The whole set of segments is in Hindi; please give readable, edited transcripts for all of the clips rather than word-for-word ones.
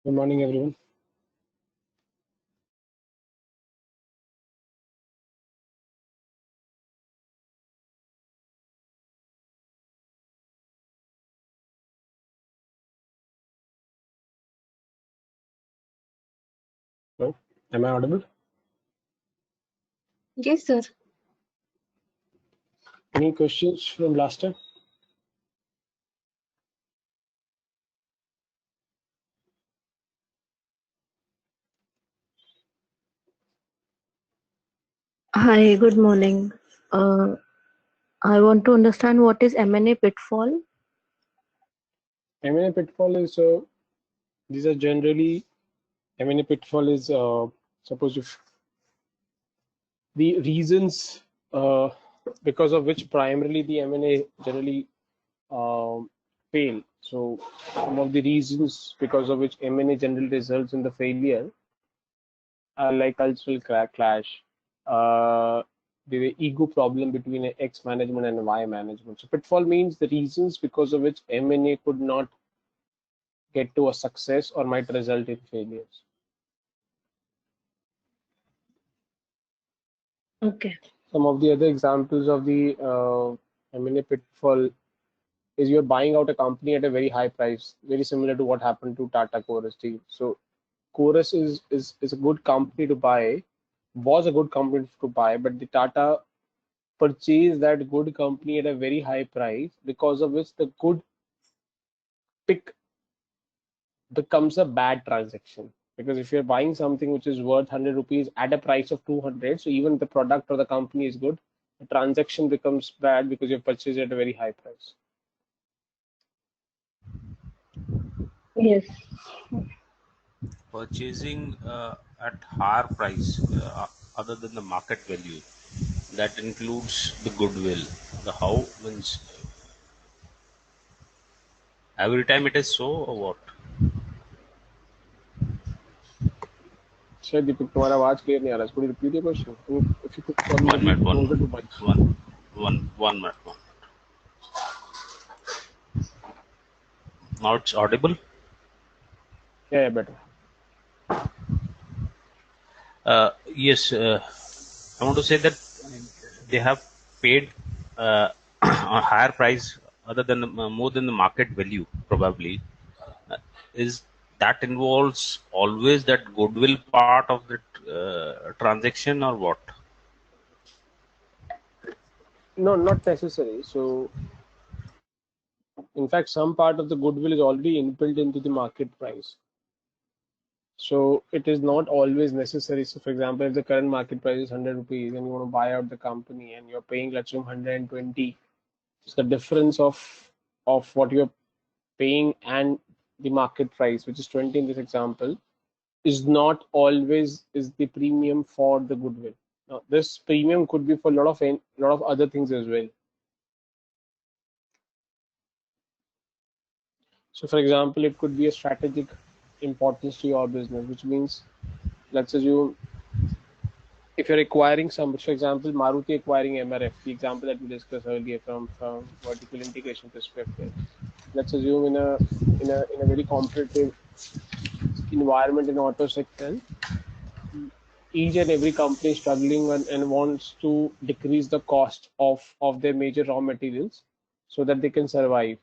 Good morning, everyone. Hello, am I audible? Yes, sir. Any questions from last time? Hi, good morning. Uh, I want to understand what is M&A pitfall. M&A pitfall is these are generally M&A pitfall is suppose if the reasons because of which primarily the M&A generally fail. So some of the reasons because of which M&A generally results in the failure are like cultural clash, uh, the ego problem between a X management and a Y management. So pitfall means the reasons because of which M&A could not get to a success or might result in failures. Okay. Some of the other examples of the M&A pitfall is you're buying out a company at a very high price, very similar to what happened to Tata Chorus deal. So Chorus is a good company to buy, was a good company to buy, but the Tata purchased that good company at a very high price, because of which the good pick becomes a bad transaction. Because if you're buying something which is worth 100 rupees at a price of 200, so even the product or the company is good, the transaction becomes bad because you've purchased it at a very high price. Yes. Purchasing at higher price other than the market value, that includes the goodwill. The how means every time it is so or what? शायद दीपक तुम्हारा आवाज क्लियर नहीं आ रहा है. Could you repeat your question? If you could come One little minute, one closer minute, to mic. one minute, one. Now it's audible. Yeah, better. Yes, I want to say that they have paid a higher price other than more than the market value probably. Is that involves always that goodwill part of the transaction or what? No, not necessary. So in fact, some part of the goodwill is already inbuilt into the market price. So it is not always necessary. So for example, if the current market price is 100 rupees and you want to buy out the company and you're paying, let's say, 120, so the difference of what you're paying and the market price, which is 20 in this example, is not always is the premium for the goodwill. Now, this premium could be for a lot of other things as well. So for example, it could be a strategic importance to your business, which means, let's assume, if you're acquiring some, for example, Maruti acquiring MRF, the example that we discussed earlier from vertical integration perspective. Let's assume in a very competitive environment in auto sector, each and every company is struggling and wants to decrease the cost of their major raw materials so that they can survive.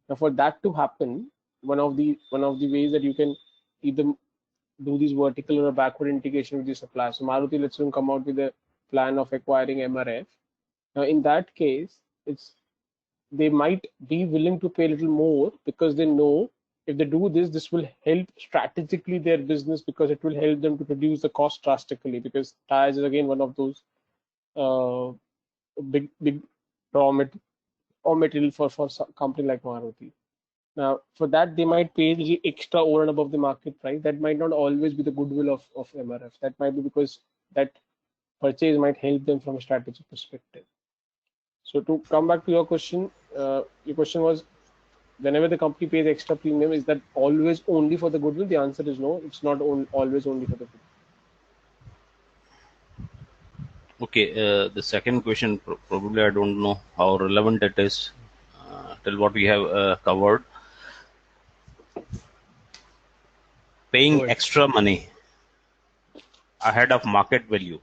Now, for that to happen, one of the ways that you can either do this vertical or a backward integration with the supplier. So Maruti, let's say, come out with a plan of acquiring MRF. Now, in that case, it's they might be willing to pay a little more because they know if they do this, this will help strategically their business because it will help them to reduce the cost drastically. Because tires is again one of those uh, big raw, raw material for some company like Maruti. Now, for that, they might pay the extra over and above the market price. That might not always be the goodwill of MRF. That might be because that purchase might help them from a strategic perspective. So to come back to your question was, whenever the company pays extra premium, is that always only for the goodwill? The answer is no. It's not always only for the goodwill. Okay, the second question probably I don't know how relevant it is till what we have covered. paying Go ahead. extra money ahead of market value,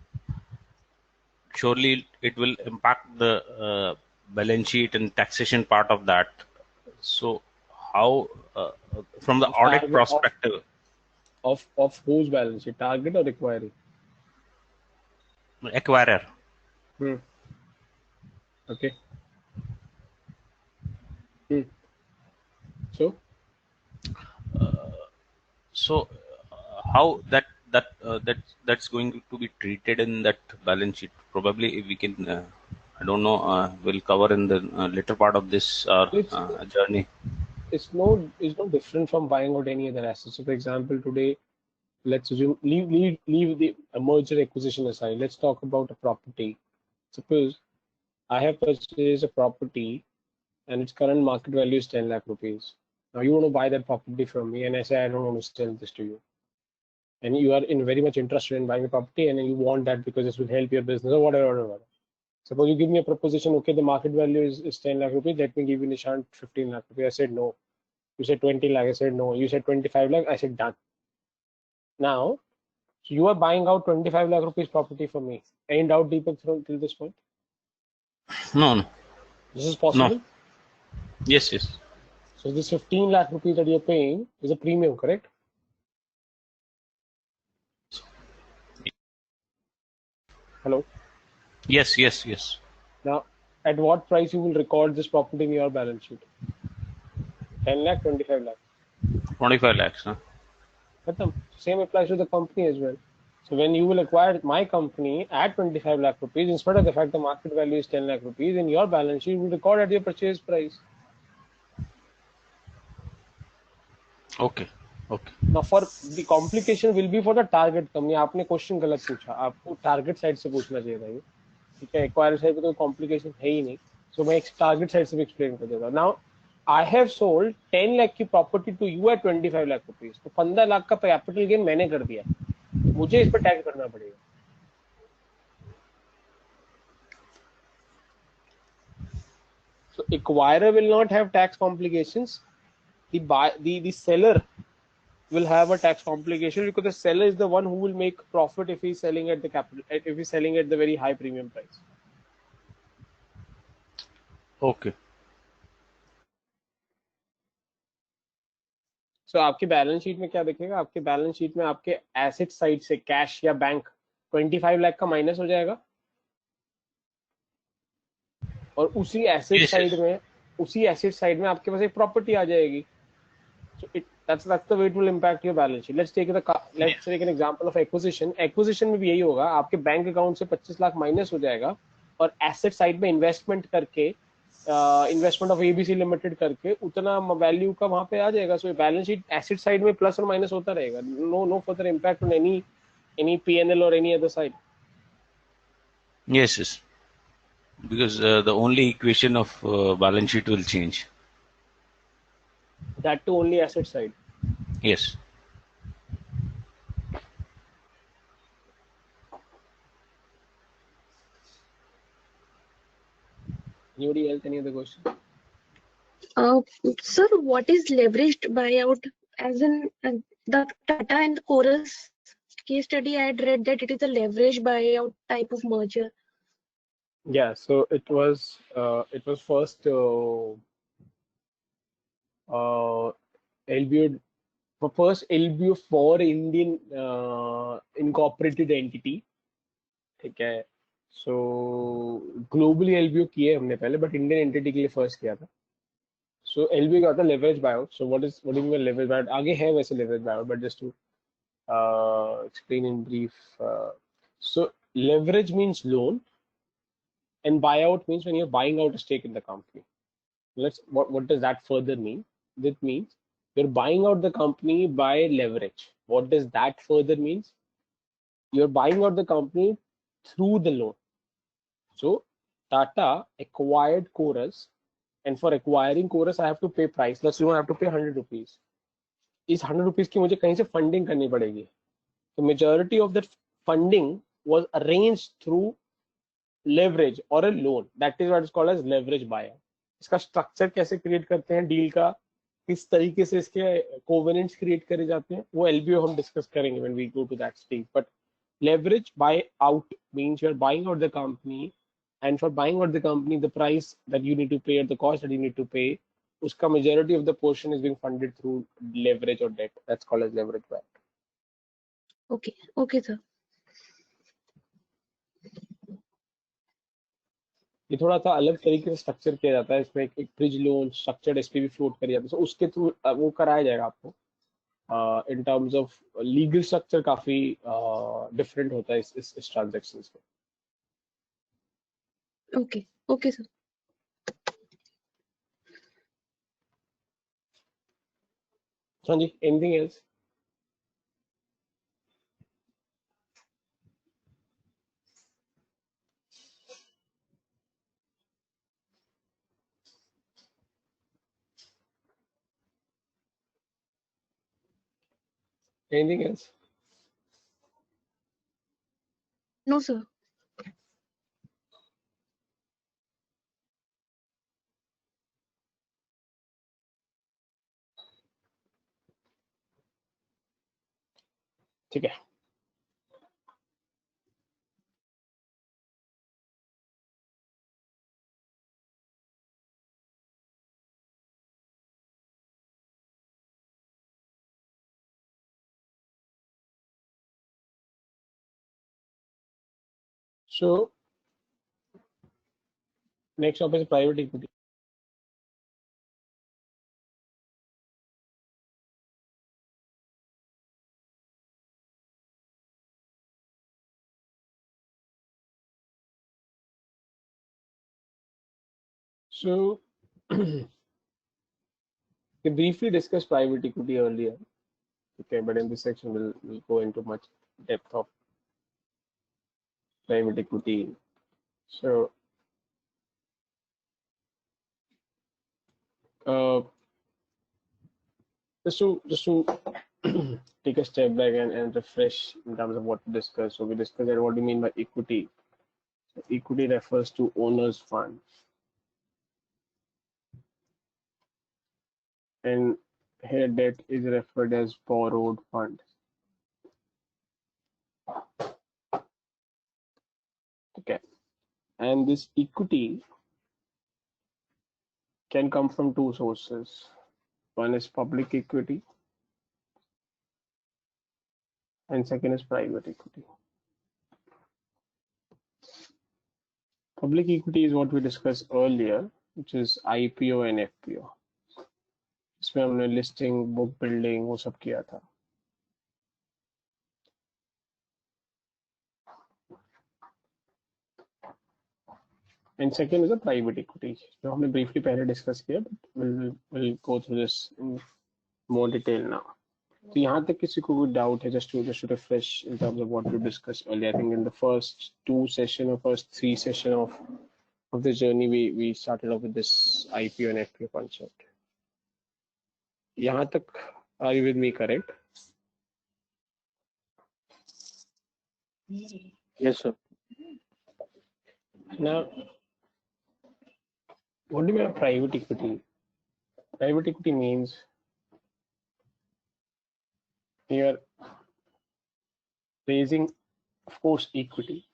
surely it will impact the balance sheet and taxation part of that. So how, from the Of audit target perspective, of whose balance sheet? Target or acquiring? acquirer? Hmm. Okay. Hmm. So So how that's going to be treated in that balance sheet? Probably if we can, I don't know, we'll cover in the later part of this it's journey. it's no different from buying out any other assets. So for example, today, let's assume leave the merger acquisition aside. Let's talk about a property. Suppose I have purchased a property and its current market value is 10 lakh rupees. Now you want to buy that property from me, and I say I don't want to sell this to you, and you are in very much interested in buying a property, and you want that because this will help your business or whatever. Suppose you give me a proposition, okay, the market value is 10 lakh rupees, let me give you Nishant 15 lakh rupees. I said no. You said 20 lakh, I said no. You said 25 lakh, I said done. Now, so you are buying out 25 lakh rupees property for me. Any doubt, Deepak, till this point? No. This is No. possible? Yes. So this 15 lakh rupees that you're paying is a premium, correct? Hello? Yes. Now, at what price you will record this property in your balance sheet? 10 lakh, 25 lakh. 25 lakhs. Huh? Same applies to the company as well. So when you will acquire my company at 25 lakh rupees, in spite of the fact the market value is 10 lakh rupees, in your balance sheet, you will record at your purchase price. Okay. Now for the complication will be for the target company. आपने क्वेश्चन गलत पूछा, आपको टारगेट साइड से पूछना चाहिए था ये, ठीक है? एक्वायर साइड पे तो कॉम्प्लिकेशन है ही नहीं, सो मैं टारगेट साइड से भी एक्सप्लेन कर देता हूँ. Now I have sold 10 lakh की property to you at 25 lakh rupees, तो 15 लाख का कैपिटल गेन मैंने कर दिया, मुझे इस पर टैक्स करना पड़ेगा. So acquirer will not have tax complications. The seller will have a tax complication because the seller is the one who will make profit if he's selling at the capital, if he's selling at the very high premium price. Okay. So आपके बैलेंस शीट में क्या दिखेगा? आपके बैलेंस शीट में आपके एसेट साइड से कैश या बैंक 25 लाख का माइनस हो जाएगा, और उसी एसेट साइड में आपके पास एक प्रॉपर्टी आ जाएगी. So that's the way it will impact your balance sheet. Let's take an example of acquisition. Acquisition में भी यही होगा, आपके बैंक अकाउंट से 25 लाख माइनस हो जाएगा, और एसेट साइड में इन्वेस्टमेंट करके, इन्वेस्टमेंट ऑफ एबीसी लिमिटेड करके उतना वैल्यू का वहां पे आ जाएगा. So balance sheet asset side में प्लस और माइनस होता रहेगा. No further impact on any PNL और any other side. Yes. Because the only equation of balance sheet will change. That too only asset side. Yes. Anybody else? Any other question? Sir, what is leveraged buyout? As in the Tata and Chorus case study, I had read that it is a leverage buyout type of merger. Yeah, so it was first LBO for Indian incorporated entity, ठीक है? So globally LBO किए हमने पहले, but Indian entity के लिए first किया था. So LBO क्या होता है? Leverage buyout. So what do you mean by leverage buyout? आगे है वैसे leverage buyout, but just to explain in brief. So leverage means loan, and buyout means when you're buying out a stake in the company. What does that further mean? That means you're buying out the company by leverage. What does that further means? You're buying out the company through the loan. So Tata acquired Chorus, and for acquiring Chorus, I have to pay price. Let's say I have to pay 100 rupees. इस 100 rupees की मुझे कहीं से funding करनी पड़ेगी. The majority of that funding was arranged through leverage or a loan. That is what is called as leverage buyout. इसका स्ट्रक्चर कैसे क्रिएट करते हैं डील का? किस तरीके से इसके कोवेनेंट्स क्रिएट करे जाते हैं वो एलबीओ हम डिस्कस करेंगे when we go to that stage. But leverage buy out means you're buying out the company, and for buying out the company the price that you need to pay or the cost that you need to pay, uska majority of the portion is being funded through leverage or debt. That's called as leverage buy. Okay. Okay, sir. ये थोड़ा सा अलग तरीके से स्ट्रक्चर किया जाता है. इसमें एक bridge loan structured SPV float करी जाती है, so उसके थ्रू वो कराया जाएगा आपको. In terms of legal structure काफी डिफरेंट होता है इस ट्रांजेक्शन में. Okay. Okay, sir. हाँ जी, anything else? Anything else? No, sir. ठीक है. So next topic is private equity. So we briefly discussed private equity earlier. Okay, but in this section we'll go into much depth of private equity. So just to take a step back and refresh in terms of what to discuss. So we discussed that what do you mean by equity. So equity refers to owner's fund, and here debt is referred as borrowed fund. Okay, and this equity can come from two sources. One is public equity and second is private equity. Public equity is what we discussed earlier, which is IPO and FPO. इसमें हमने लिस्टिंग, बुक बिल्डिंग वो सब किया था. And second is a private equity. जो हमने briefly पहले discuss किया, but we'll go through this in more detail now. तो यहाँ तक किसी को कोई doubt है, just to refresh in terms of what we discussed earlier. I think in the first two session or first three session of the journey we started off with this IPO and FPO concept. यहाँ तक are you with me, correct? Yes, sir. Now, what do you mean by private equity? Private equity means you're raising, of course, equity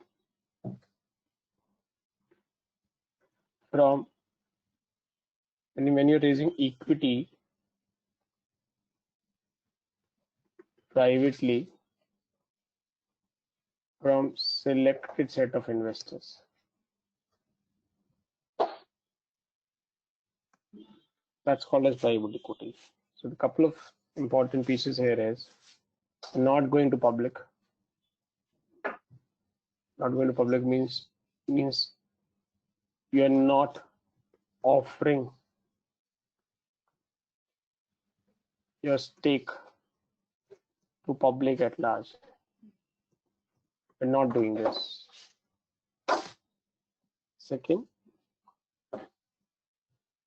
from, and when you're raising equity privately from selected set of investors. That's called as private equity. So the couple of important pieces here is not going to public. Not going to public means you are not offering your stake to public at large. We're not doing this. Second,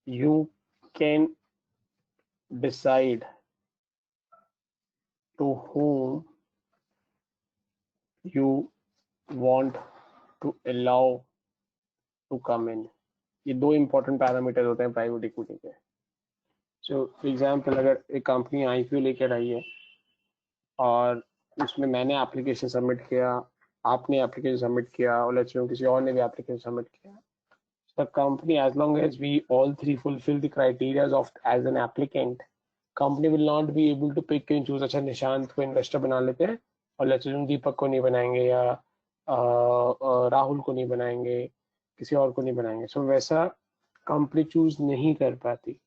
you can decide to whom you want to allow to come in. ये दो important parameters होते हैं private equity के. सो फॉर एग्जांपल अगर एक कंपनी आईपीओ लेकर आई है और उसमें मैंने एप्लीकेशन सबमिट किया, आपने एप्लीकेशन सबमिट किया, और लेट्स से किसी और ने भी एप्लीकेशन सबमिट किया, the company, as long as we all three fulfill the criteria of as an applicant, company will not be able to pick and choose. अच्छा निशांत को इन्वेस्टर बना लेते हैं और लेट्स से दीपक को नहीं बनाएंगे या राहुल को नहीं बनाएंगे, किसी और को नहीं बनाएंगे। सो वैसा कंपनी चूज नहीं कर पाती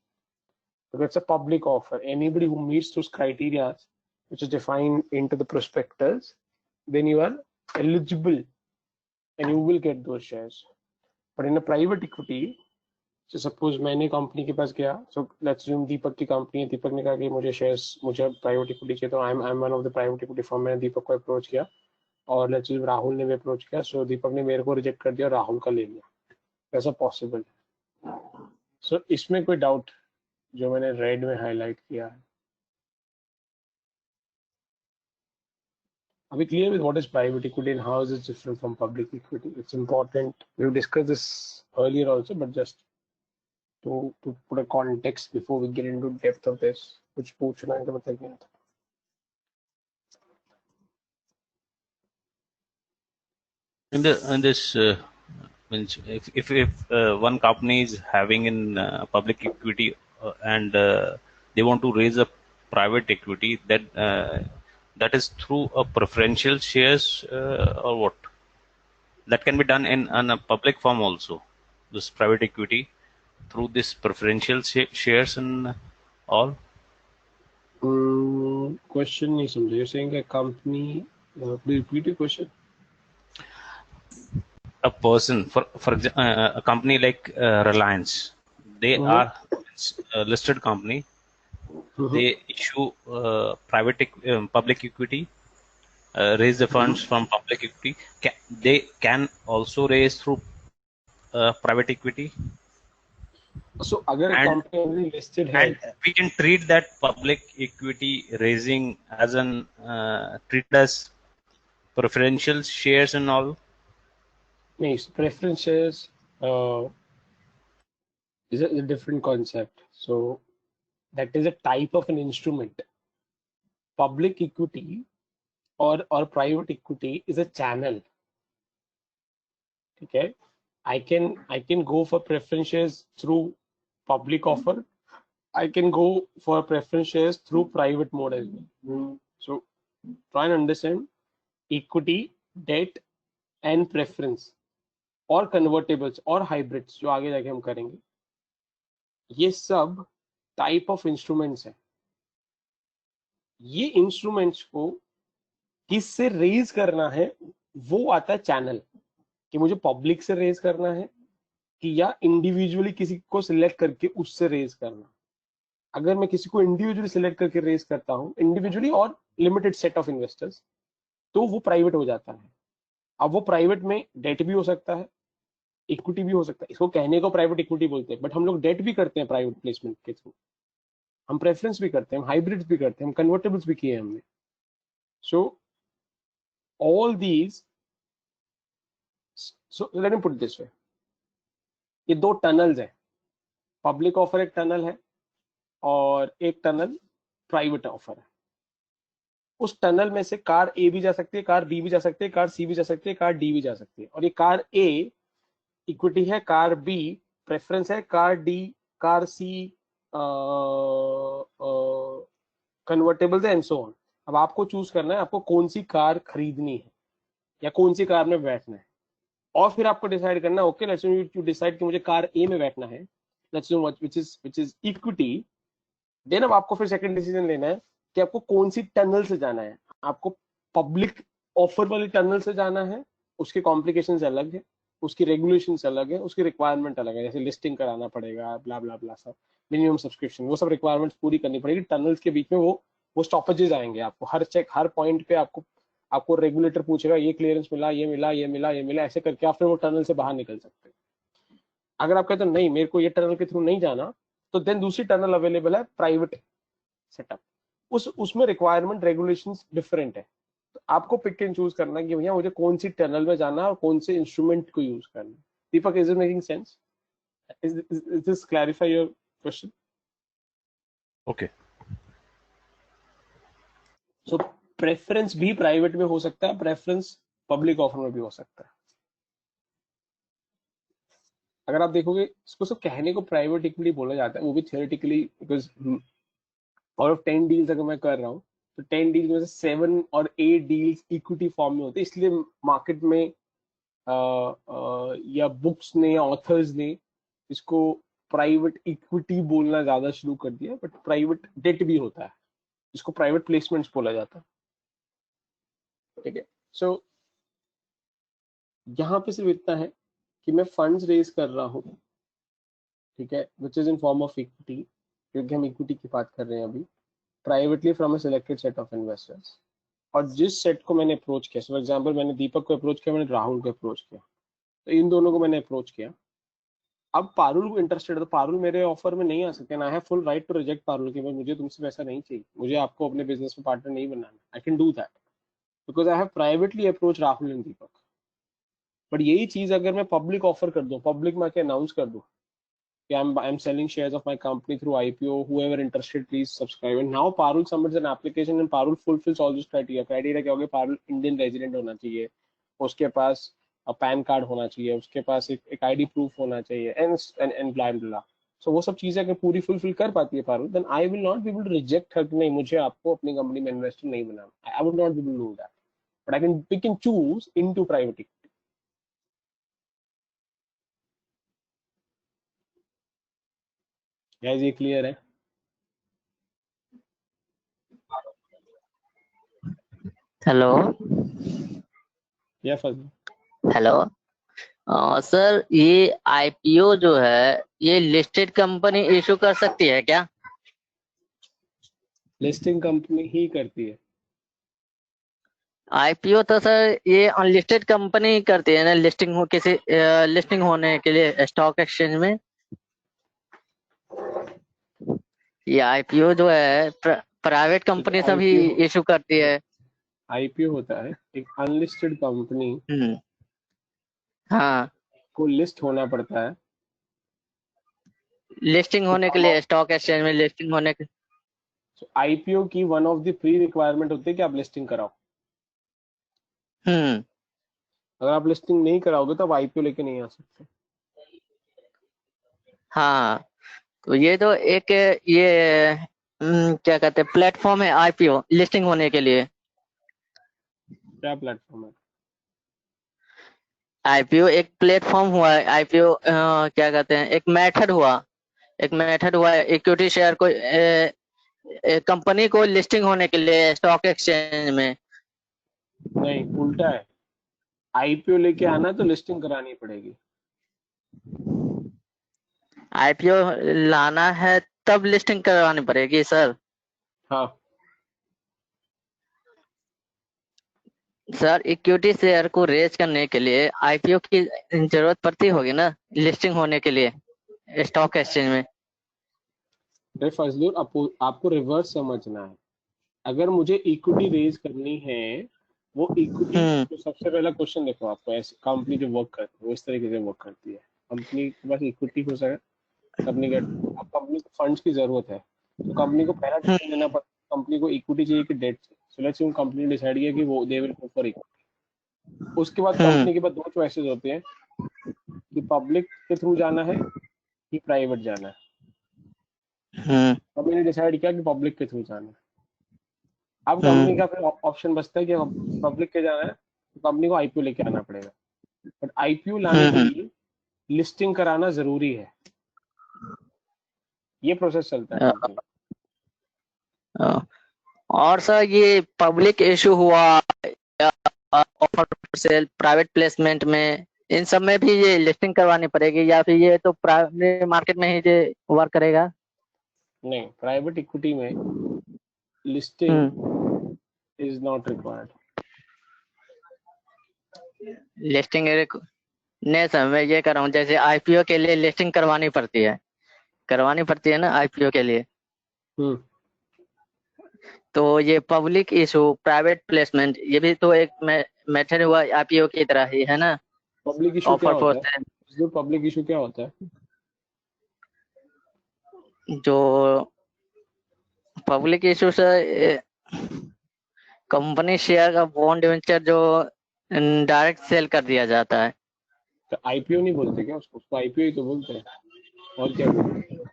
because it's a public offer. Anybody who meets those criteria which is defined into the prospectus, then you are eligible and you will get those shares. But in a private equity, so suppose मैंने कंपनी के पास गया, so let's assume दीपक की कंपनी है, दीपक ने कहा कि मुझे शेयर्स, मुझे प्राइवेट इक्विटी चाहिए, तो I am one of the private equity firm, मैंने दीपक को अप्रोच किया, और लेट्स assume राहुल ने भी अप्रोच किया, सो दीपक ने मेरे को रिजेक्ट कर दिया, राहुल का ले लिया, ऐसा पॉसिबल है। सो इसमें कोई डाउट जो मैंने रेड में हाईलाइट किया है? Are we clear with what is private equity and how is it different from public equity? It's important. We've discussed this earlier also, but just to put a context before we get into depth of this, कुछ पूछना है तो बताइए। In this means if one company is having in public equity and they want to raise a private equity, that is through a preferential shares or what? That can be done in a public firm also, this private equity through this preferential shares and all. Question नहीं समझे। You're saying a company, please repeat your question. A person, for example, a company like Reliance, they are a listed company. They issue public equity, raise the funds from public equity. They can also raise through private equity. So अगर a company already listed है, and we can treat that public equity raising as an treated as preferential shares and all. नहीं, preference shares is a different concept. So that is a type of an instrument. Public equity or private equity is a channel. Okay, I can go for preference shares through public offer. I can go for preference shares through private mode as well. So try and understand equity, debt and preference और convertibles और hybrids जो आगे जाके हम करेंगे, ये सब टाइप ऑफ इंस्ट्रूमेंट्स है। ये इंस्ट्रूमेंट्स को किससे रेज करना है वो आता है चैनल, कि मुझे पब्लिक से रेज करना है कि या इंडिविजुअली किसी को सिलेक्ट करके उससे रेज करना। अगर मैं किसी को इंडिविजुअली सिलेक्ट करके रेज करता हूं, इंडिविजुअली और लिमिटेड सेट ऑफ इन्वेस्टर्स, तो वो प्राइवेट हो जाता है। अब वो प्राइवेट में डेट भी हो सकता है, इक्विटी भी हो सकता है। इसको कहने को प्राइवेट इक्विटी बोलते हैं, बट हम लोग डेट भी करते हैं प्राइवेट प्लेसमेंट के थ्रू, हम प्रेफरेंस भी करते हैं, हम हाइब्रिड्स भी करते हैं, हम कन्वर्टेबल्स भी किए हमने। So all these, so let me put this way, ये दो टनल्स है, पब्लिक ऑफर एक टनल है और एक टनल प्राइवेट ऑफर है। उस टनल में से कार ए भी जा सकती है, कार बी भी जा सकती है, कार सी भी जा सकती है, कार डी भी जा सकती है। और ये कार ए इक्विटी है, कार बी प्रेफरेंस है, कार डी, कार सी कन्वर्टेबल है एंड सो ऑन। अब आपको चूज करना है आपको कौन सी कार खरीदनी है या कौन सी कार में बैठना है, और फिर आपको डिसाइड करना है, ओके लेट्स यू डिसाइड कि मुझे कार ए में बैठना है, let's know which is equity. Then अब आपको फिर सेकंड डिसीजन लेना है कि आपको कौन सी टनल से जाना है। आपको पब्लिक ऑफर वाली टनल से जाना है, उसके कॉम्प्लिकेशंस अलग है, उसकी रेगुलेशंस अलग है, उसकी रिक्वायरमेंट अलग है, जैसे लिस्टिंग कराना पड़ेगा, ब्ला ब्ला ब्ला, सब मिनिमम सब्सक्रिप्शन, वो सब रिक्वायरमेंट्स पूरी करनी पड़ेगी। टनल्स के बीच में वो स्टॉपेजेस आएंगे, आपको हर पॉइंट पे आपको रेगुलेटर पूछेगा ये क्लियरेंस मिला, ये मिला, ये मिला, ये मिला, ऐसे करके आप फिर वो टनल से बाहर निकल सकते हैं। अगर आप कहते हो नहीं मेरे को ये टनल के थ्रू नहीं जाना, तो देन दूसरी टनल अवेलेबल है प्राइवेट सेटअप, उसमें रिक्वायरमेंट रेगुलेशंस डिफरेंट है। तो आपको पिक एंड चूज करना कि भैया मुझे कौन सी टनल में जाना है और कौन से इंस्ट्रूमेंट को यूज करना है। Deepak, is it making sense? Is this clarify your question? Okay. So preference भी प्राइवेट में हो सकता है, प्रेफरेंस पब्लिक ऑफर में भी हो सकता है। अगर आप देखोगे इसको सब कहने को प्राइवेट इक्विटी बोला जाता है, वो भी theoretically, because out of 10 deals अगर मैं कर रहा हूँ तो 10 डील्स में से 7 और 8 डील्स इक्विटी फॉर्म में होते हैं, इसलिए मार्केट में या बुक्स ने या ऑथर्स ने इसको प्राइवेट इक्विटी बोलना ज्यादा शुरू कर दिया, बट प्राइवेट डेट भी होता है, इसको प्राइवेट प्लेसमेंट्स बोला जाता है। ठीक है, सो यहाँ पे सिर्फ इतना है कि मैं फंड्स रेज कर रहा हूँ, ठीक है, which is in form of equity, क्योंकि हम इक्विटी की बात कर रहे हैं अभी, privately from a selected set of investors. और जिस सेट को मैंने अप्रोच किया, फॉर एग्जाम्पल मैंने दीपक को अप्रोच किया, मैंने राहुल को अप्रोच किया, तो इन दोनों को मैंने अप्रोच किया। अब पारुल को इंटरेस्टेड है तो पारुल मेरे ऑफर में नहीं आ सकते, I have full right to reject Parul कि भाई मुझे तुमसे पैसा नहीं चाहिए, मुझे आपको अपने बिजनेस में पार्टनर नहीं बनाना, I can do that because I have privately approach Rahul and Deepak. But यही चीज अगर मैं पब्लिक ऑफर कर दूं, पब्लिक में आके अनाउंस कर दूं कि I'm selling shares of my company through IPO, whoever interested please subscribe, and now Parul submits an application and Parul fulfills all this criteria। Criteria क्या हो गया? पारुल इंडियन रेजिडेंट होना चाहिए, उसके पास पैन कार्ड होना चाहिए, उसके पास एक आईडी प्रूफ होना चाहिए, एंड ब्ला ब्ला। सो वो सब चीजें अगर पूरी फुलफिल कर पाती है Parul, then I will not be able to reject her कि नहीं मुझे आपको अपनी कंपनी में इन्वेस्टर नहीं बनाना, I would not be able to do that, but I can pick and choose into private equity. Guys ये क्लियर है? हेलो। या फजल? हेलो सर, ये आईपीओ जो है ये लिस्टेड कंपनी इशू कर सकती है क्या? लिस्टिंग कंपनी ही करती है। आईपीओ तो सर ये अनलिस्टेड कंपनी करती है ना, लिस्टिंग हो किसी लिस्टिंग होने के लिए स्टॉक एक्सचेंज में। ये आईपीओ जो है प्राइवेट कंपनी सभी इशू करती है। आईपीओ होता है एक अनलिस्टेड कंपनी हाँ, को लिस्ट होना पड़ता है, लिस्टिंग होने के लिए स्टॉक एक्सचेंज में लिस्टिंग होने के। आईपीओ की one of the pre requirement होती है कि आप लिस्टिंग कराओ। अगर आप लिस्टिंग नहीं कराओगे तो आप आईपीओ लेके नहीं आ सकते। हाँ, तो ये तो एक ये क्या कहते हैं प्लेटफॉर्म है आईपीओ लिस्टिंग होने के लिए। क्या प्लेटफॉर्म है? आईपीओ एक प्लेटफॉर्म हुआ है। आईपीओ क्या कहते हैं एक मेथड हुआ इक्विटी शेयर को कंपनी को लिस्टिंग होने के लिए स्टॉक एक्सचेंज में। नहीं, उल्टा है, आईपीओ लेके आना तो लिस्टिंग करानी पड़ेगी। आईपीओ लाना है तब लिस्टिंग करवानी पड़ेगी सर। हाँ सर, इक्विटी शेयर को रेज करने के लिए आईपीओ की जरूरत पड़ती होगी ना लिस्टिंग होने के लिए स्टॉक एक्सचेंज में। फजलुर आपको रिवर्स समझना है। अगर मुझे इक्विटी रेज करनी है, वो इक्विटी तो सबसे पहला क्वेश्चन देखो, आपको ऐसी कंपनी जो वर्क करती है वो इस तरीके से वर्क करती है। कंपनी के पास इक्विटी हो सके, कंपनी को फंड्स की जरूरत है, तो कंपनी को पहला डिसीजन लेना पड़ता है कंपनी को इक्विटी चाहिए कि डेट चाहिए। सो लेट्स से कंपनी ने डिसाइड किया कि वो they will go for equity. उसके बाद कंपनी के पास दो चॉइसेस होते हैं कि पब्लिक के थ्रू जाना है कि प्राइवेट जाना है। कंपनी ने डिसाइड किया कि पब्लिक के थ्रू जाना है। अब कंपनी का फिर ऑप्शन बचता है कि पब्लिक के जाना है तो कंपनी को आईपीओ लेके आना पड़ेगा, बट आईपीओ लाने के लिए लिस्टिंग कराना जरूरी है। ये प्रोसेस चलता है कंपनी। और सर ये पब्लिक इशू हुआ ऑफर सेल प्राइवेट प्लेसमेंट में, इन सब में भी ये लिस्टिंग करवानी पड़ेगी या फिर ये तो प्राइवेट मार्केट में ही ये वर्क करेगा? नहीं, प्राइवेट इक्विटी में listing is not required. Listing नहीं सर, मैं ये कर रहा हूँ जैसे आईपीओ के लिए लिस्टिंग करवानी पड़ती है ना आईपीओ के लिए। तो ये पब्लिक इशू प्राइवेट प्लेसमेंट ये भी तो एक मेथड हुआ आईपीओ की तरह ही है ना। पब्लिक इशू क्या होता है? जो पब्लिक इशू क्या होता है? जो पब्लिक इशू से कंपनी शेयर का बॉन्ड डिवेंचर जो डायरेक्ट सेल कर दिया जाता है। तो आईपीओ नहीं बोलते क्या उसको आईपीओ ही तो बोलते हैं, और क्या बोलते हैं?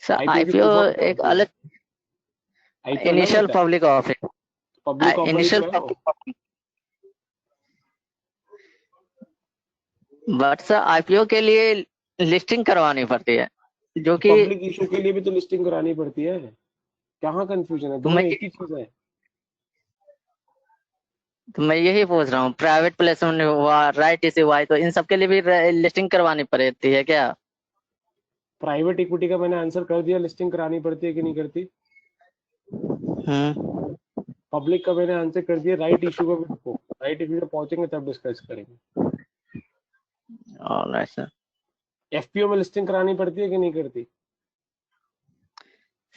सर आईपीओ की आईपीओ फुल फॉर्म क्या एक होती है? अलग आईपीओ अलग इनिशियल होता है, पब्लिक ऑफरिंग। पब्लिक ऑफर ही इनिशियल तो है वो। पब्लिक, बट सर आईपीओ के लिए लिस्टिंग करवानी पड़ती है, जो कि पब्लिक इशू के लिए भी तो लिस्टिंग करानी पड़ती है। कहाँ कंफ्यूजन है, दोनों एक ही चीज है। मैं यही पूछ रहा हूँ, प्राइवेट प्लेसमेंट हुआ, राइट इश्यू हुआ, तो इन सब के लिए भी लिस्टिंग करवानी पड़ती है क्या? प्राइवेट इक्विटी का मैंने आंसर कर दिया, लिस्टिंग करानी पड़ती है कि नहीं करती। पब्लिक का मैंने आंसर कर दिया, राइट इशू का भी रुको, राइट इशू पे पहुंचेंगे तब डिस्कस करेंगे। Alright sir. एफपीओ में लिस्टिंग करानी पड़ती है कि नहीं करती?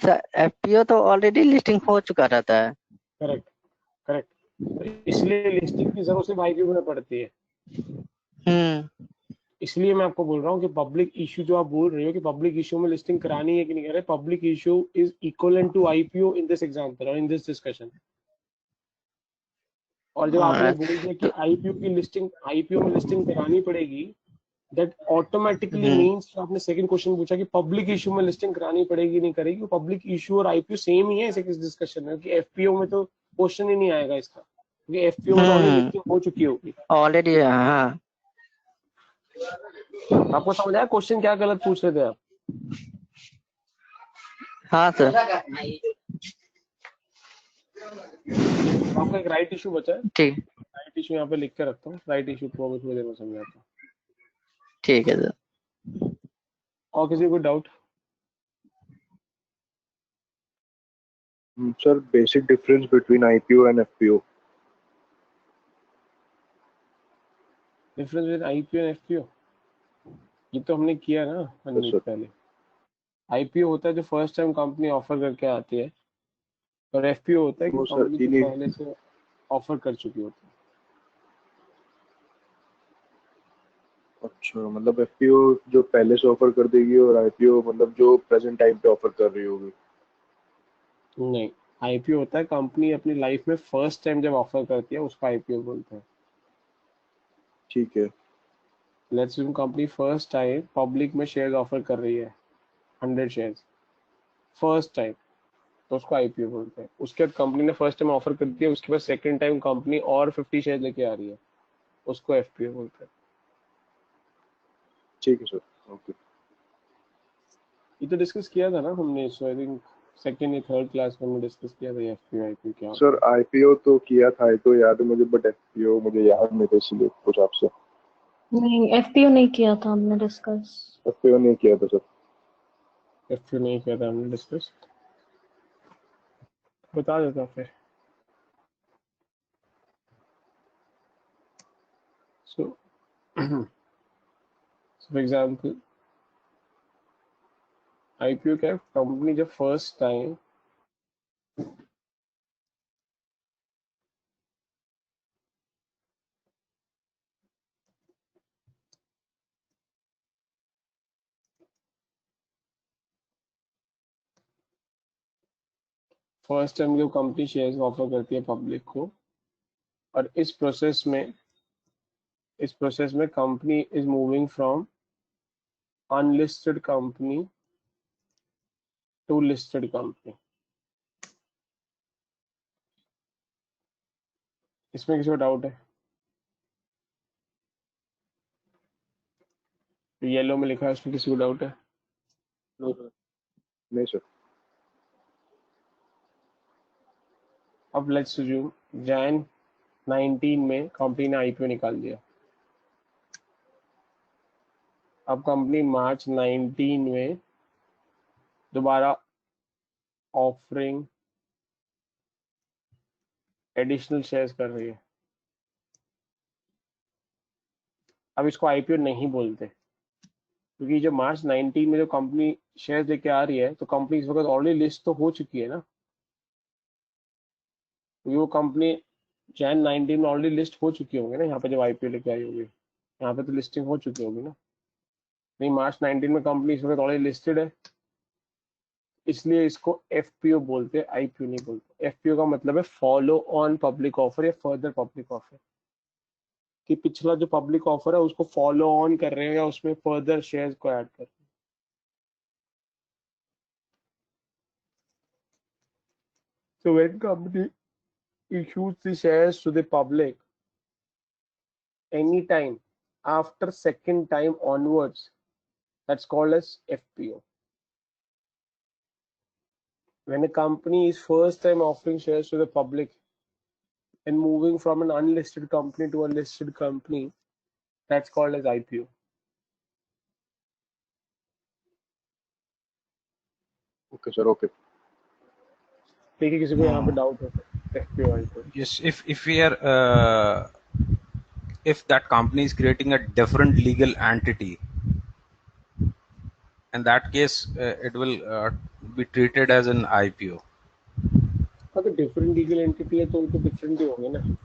सर एफपीओ तो ऑलरेडी लिस्टिंग हो चुका रहता है। Correct, correct. तो इसलिए लिस्टिंग की जरूरत सिर्फ आईपीओ में पड़ती है। इसलिए मैं आपको बोल रहा हूँ कि पब्लिक इशू जो आप बोल रहे हो कि पब्लिक इशू में लिस्टिंग करानी है कि नहीं कर रहे, public issue is equivalent to IPO in this example और इन दिस डिस्कशन। और जब आपने ऑलराइट बोल दिया कि तो आईपीओ की लिस्टिंग, आईपीओ में लिस्टिंग करानी पड़ेगी, दैट ऑटोमेटिकली मींस आपने सेकंड क्वेश्चन पूछा कि पब्लिक इशू में लिस्टिंग करानी पड़ेगी नहीं करेगी, पब्लिक इशू और आईपीओ सेम ही है इस डिस्कशन में, कि एफपीओ में तो क्वेश्चन ही नहीं आएगा इसका, क्योंकि एफपीओ में तो ऑलरेडी लिस्टिंग हो चुकी होगी। ऑलरेडी हाँ। आपको समझ आया क्वेश्चन क्या गलत पूछ रहे थे आप? हाँ सर आपका एक राइट इशू बचा है, ठीक, राइट इशू यहाँ पे लिख के रखता हूँ, राइट इशू को थोड़ी देर में समझाता हूँ। ठीक है सर। और किसी को doubt? Sir, basic difference between IPO and FPO. Difference between IPO and FPO, ये तो हमने किया ना मनमीत sir. पहले। आईपीओ होता है जो फर्स्ट टाइम कंपनी ऑफर करके आती है, और एफपीओ होता है कि No, sir. कंपनी जो पहले से ऑफर कर चुकी होती है। अच्छा, मतलब FPO जो पहले से ऑफर कर देगी और IPO मतलब जो प्रेजेंट टाइम पे ऑफर कर रही होगी। नहीं, आईपीओ होता है कंपनी अपनी लाइफ में फर्स्ट टाइम जब ऑफर करती है उसको आईपीओ बोलते हैं। ठीक है। Let's assume company first time public में शेयर ऑफर कर रही है 100 शेयर्स फर्स्ट टाइम, तो उसको आईपीओ बोलते हैं। उसके बाद कंपनी ने फर्स्ट टाइम ऑफर कर दिया, उसके बाद सेकंड टाइम कंपनी और 50 शेयर लेके आ रही है, उसको एफपीओ बोलते हैं। ठीक है सर, ओके। ये तो डिस्कस किया था ना हमने, सो आई थिंक सेकंड या थर्ड क्लास में हमने डिस्कस किया था एफपीओ आईपीओ क्या होता है। सर IPO तो किया था, तो याद है मुझे, बट FPO मुझे याद नहीं था, इसलिए कुछ आपसे। नहीं, एफपीओ नहीं किया था हमने डिस्कस। FPO नहीं किया था सर। एफपीओ नहीं किया था हमने डिस्कस, बता देता फिर। सो फॉर एग्जांपल आईपीओ क्या है, कंपनी जब फर्स्ट टाइम जो कंपनी शेयर्स ऑफर करती है पब्लिक को, और इस प्रोसेस में company is moving from unlisted company to listed company. इसमें किसी को डाउट है? येलो में लिखा है, उसमें किसी को डाउट है? No sir. नहीं सर। अब लेट्स अज्यूम जैन 19 में कंपनी ने आईपीओ निकाल दिया। अब कंपनी मार्च 19 में दोबारा ऑफरिंग एडिशनल शेयर्स कर रही है। अब इसको आईपीओ नहीं बोलते, क्योंकि जब मार्च 19 में जो कंपनी शेयर्स लेके आ रही है, तो कंपनी इस वक्त ऑलरेडी लिस्ट तो हो चुकी है ना, क्योंकि वो कंपनी जैन 19 में ऑलरेडी लिस्ट हो चुकी होंगे ना, यहाँ पे जब आईपीओ लेके आई होगी, यहाँ पे तो लिस्टिंग हो चुकी होगी ना। नहीं, मार्च 19 में कंपनी इस वक्त ऑलरेडी लिस्टेड है, इसलिए इसको एफपीओ बोलते हैं, आईपीओ नहीं बोलते। एफपीओ का मतलब है फॉलो ऑन पब्लिक ऑफर या फर्दर पब्लिक ऑफर, कि पिछला जो पब्लिक ऑफर है उसको फॉलो ऑन कर रहे हैं या उसमें फर्दर शेयर्स को ऐड कर रहे हैं। So when company issues the shares to the public anytime after second time onwards, that's called as FPO. When a company is first time offering shares to the public and moving from an unlisted company to a listed company, that's called as IPO. Okay sir, okay. ठीक है, किसी को यहाँ पे डाउट हो तो FPO IPO. Yes, if we are if that company is creating a different legal entity, in that case it will be treated as an IPO. अगर डिफरेंट लीगल एंटिटी है तो वो तो डिफरेंट ही होंगे ना,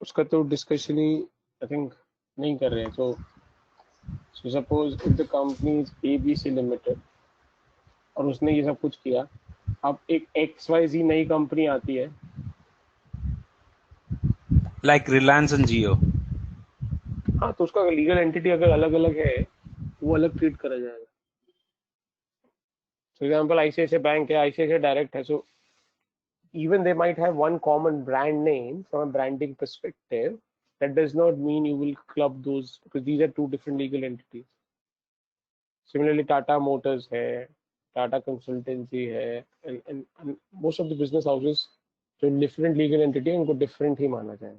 उसका तो डिस्कशन ही आई थिंक नहीं कर रहे हैं। So suppose if the company is ABC Limited और उसने ये सब कुछ किया, अब एक XYZ नई कंपनी आती है, Like Reliance and Jio. हाँ, तो उसका लीगल एंटिटी अगर अलग अलग है वो अलग ट्रीट करा जाएगा। फॉर एग्जांपल ICICI बैंक है, ICICI डायरेक्ट है, सो even they might have one common brand name from a branding perspective, that does not mean you will club those, because these are two different legal entities. Similarly, Tata Motors है, Tata Consultancy है, and most of the business houses जो different legal entity है उनको different ही माना जाए।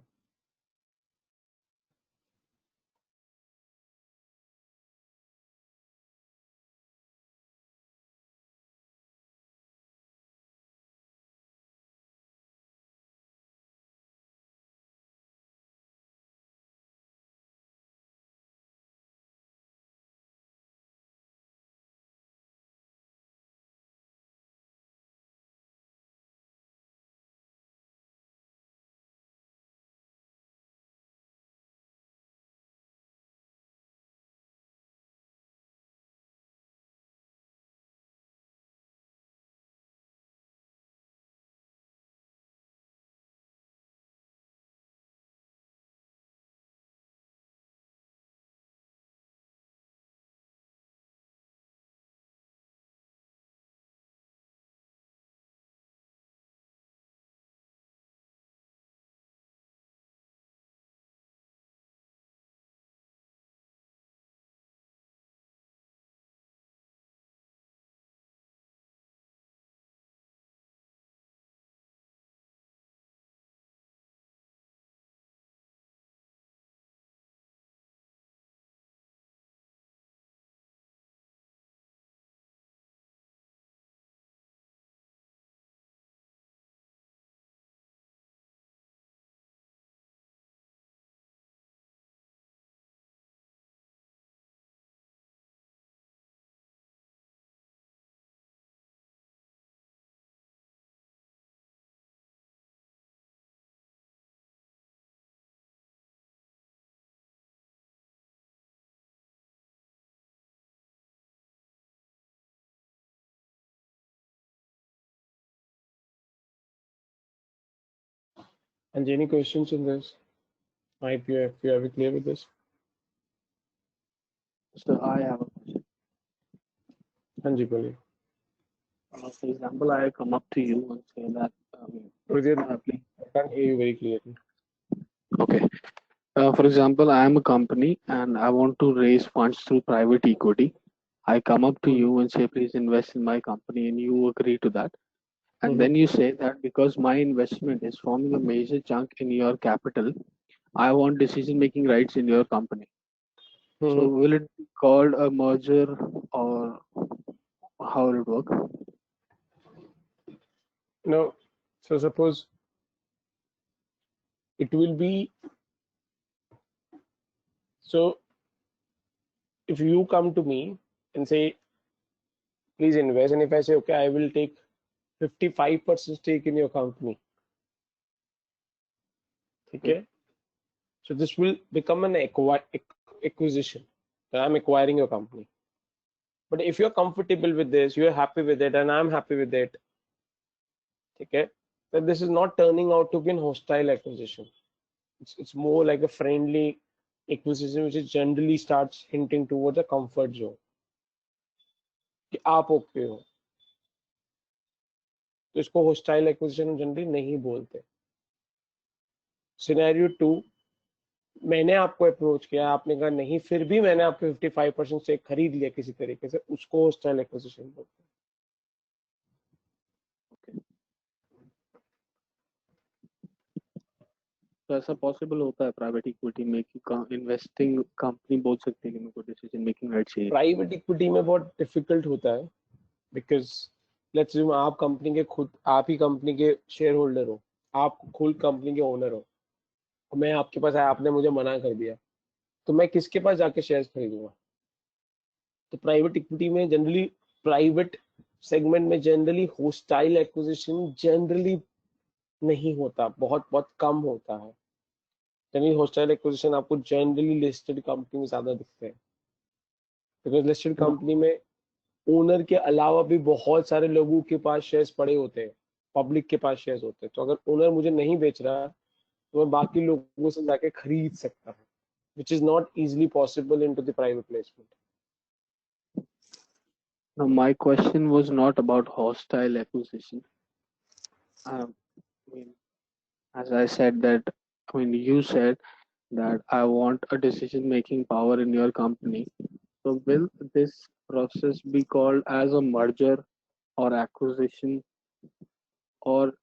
And any questions in this IPO, FPO, are we clear with this? So I have a question. हाँ जी, बोलिए। For example, I come up to you and say that, please. I can't hear you very clearly. Okay. For example, I am a company and I want to raise funds through private equity. I come up to you and say, please invest in my company, and you agree to that. And then you say that because my investment is forming a major chunk in your capital, I want decision-making rights in your company. So will it be called a merger, or how will it work? No, so suppose it will be, so if you come to me and say, please invest, and if I say, okay, I will take 55% stake in your company, okay, so this will become an acquisition, that I'm acquiring your company. But if you're comfortable with this, you're happy with it, and I'm happy with it, okay, then this is not turning out to be an hostile acquisition. It's more like a friendly acquisition, which is generally starts hinting towards a comfort zone कि आप ओके हो, तो इसको hostile acquisition जनरली नहीं बोलते. सिनेरियो 2, मैंने आपको अप्रोच किया, आपने कहा नहीं, फिर भी मैंने आपके 55% से खरीद लिया किसी तरीके से, उसको hostile acquisition बोलते हैं. तो ऐसा पॉसिबल होता है प्राइवेट इक्विटी में कि इन्वेस्टिंग कंपनी बोल सकती है कि मेरे को डिसीजन मेकिंग राइट चाहिए? प्राइवेट इक्विटी में बहुत डिफिकल्ट होता है, बिकॉज लेट्स अज्यूम आप कंपनी के खुद, आप ही कंपनी के शेयर होल्डर हो, आप खुद कंपनी के ओनर हो, मैं आपके पास आया, आपने मुझे मना कर दिया, तो मैं किसके पास जाके शेयर्स खरीदूंगा? तो प्राइवेट इक्विटी में जनरली, प्राइवेट सेगमेंट में जनरली होस्टाइल एक्विजिशन जनरली नहीं होता, बहुत बहुत कम होता है. जनरली होस्टाइल एक्विजिशन आपको जनरली लिस्टेड कंपनी में ज्यादा दिखते हैं, बिकॉज लिस्टेड कंपनी में ओनर के अलावा भी बहुत सारे लोगों के पास शेयर्स पड़े होते हैं, पब्लिक के पास शेयर्स होते हैं. तो अगर ओनर मुझे नहीं बेच रहा तो मैं बाकी लोगों से जाके खरीद सकता हूँ, which is not easily possible into the private placement. Now, my question was not about hostile acquisition. I mean, as I said that, I mean, you said that I want a decision-making power in your company. So will this process be called as a merger or acquisition, or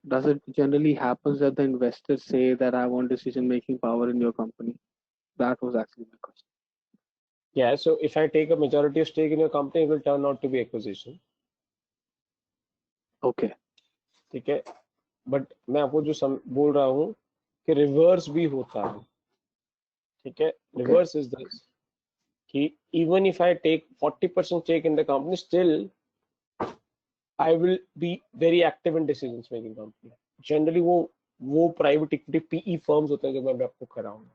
does it generally happens that the investors say that I want decision-making power in your company? That was actually my question. Yeah, so if I take a majority of stake in your company, it will turn out to be acquisition. Okay. ठीक है, बट मैं आपको जो बोल रहा हूँ कि रिवर्स भी होता है. ठीक है, रिवर्स इज दिस कि even if I take 40% stake in the company, still I will be very active in decisions making company. Generally वो प्राइवेट इक्विटी PE फर्म्स होते हैं जो मैं आपको कराऊंगा.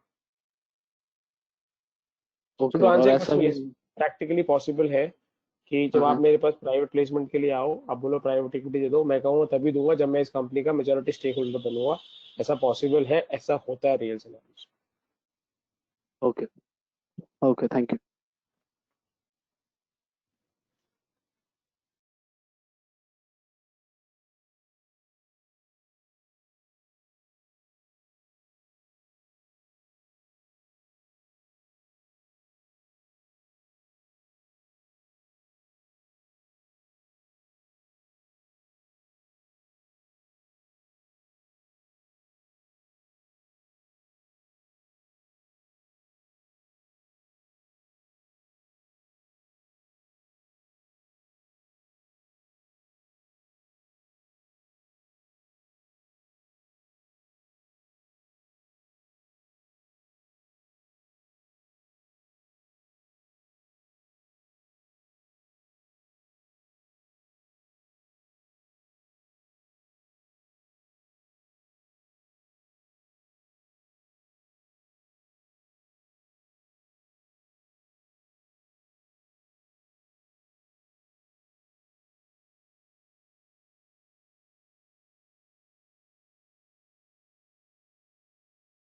Okay. तो आंसर और ऐसा भी प्रैक्टिकली पॉसिबल है कि जब आप मेरे पास प्राइवेट प्लेसमेंट के लिए आओ, आप बोलो प्राइवेट इक्विटी दे दो, मैं कहूँगा तभी दूंगा जब मैं इस कंपनी का मेजॉरिटी स्टेक होल्डर बनूंगा. ऐसा पॉसिबल है, ऐसा होता है real scenarios. Okay. Okay. Thank you.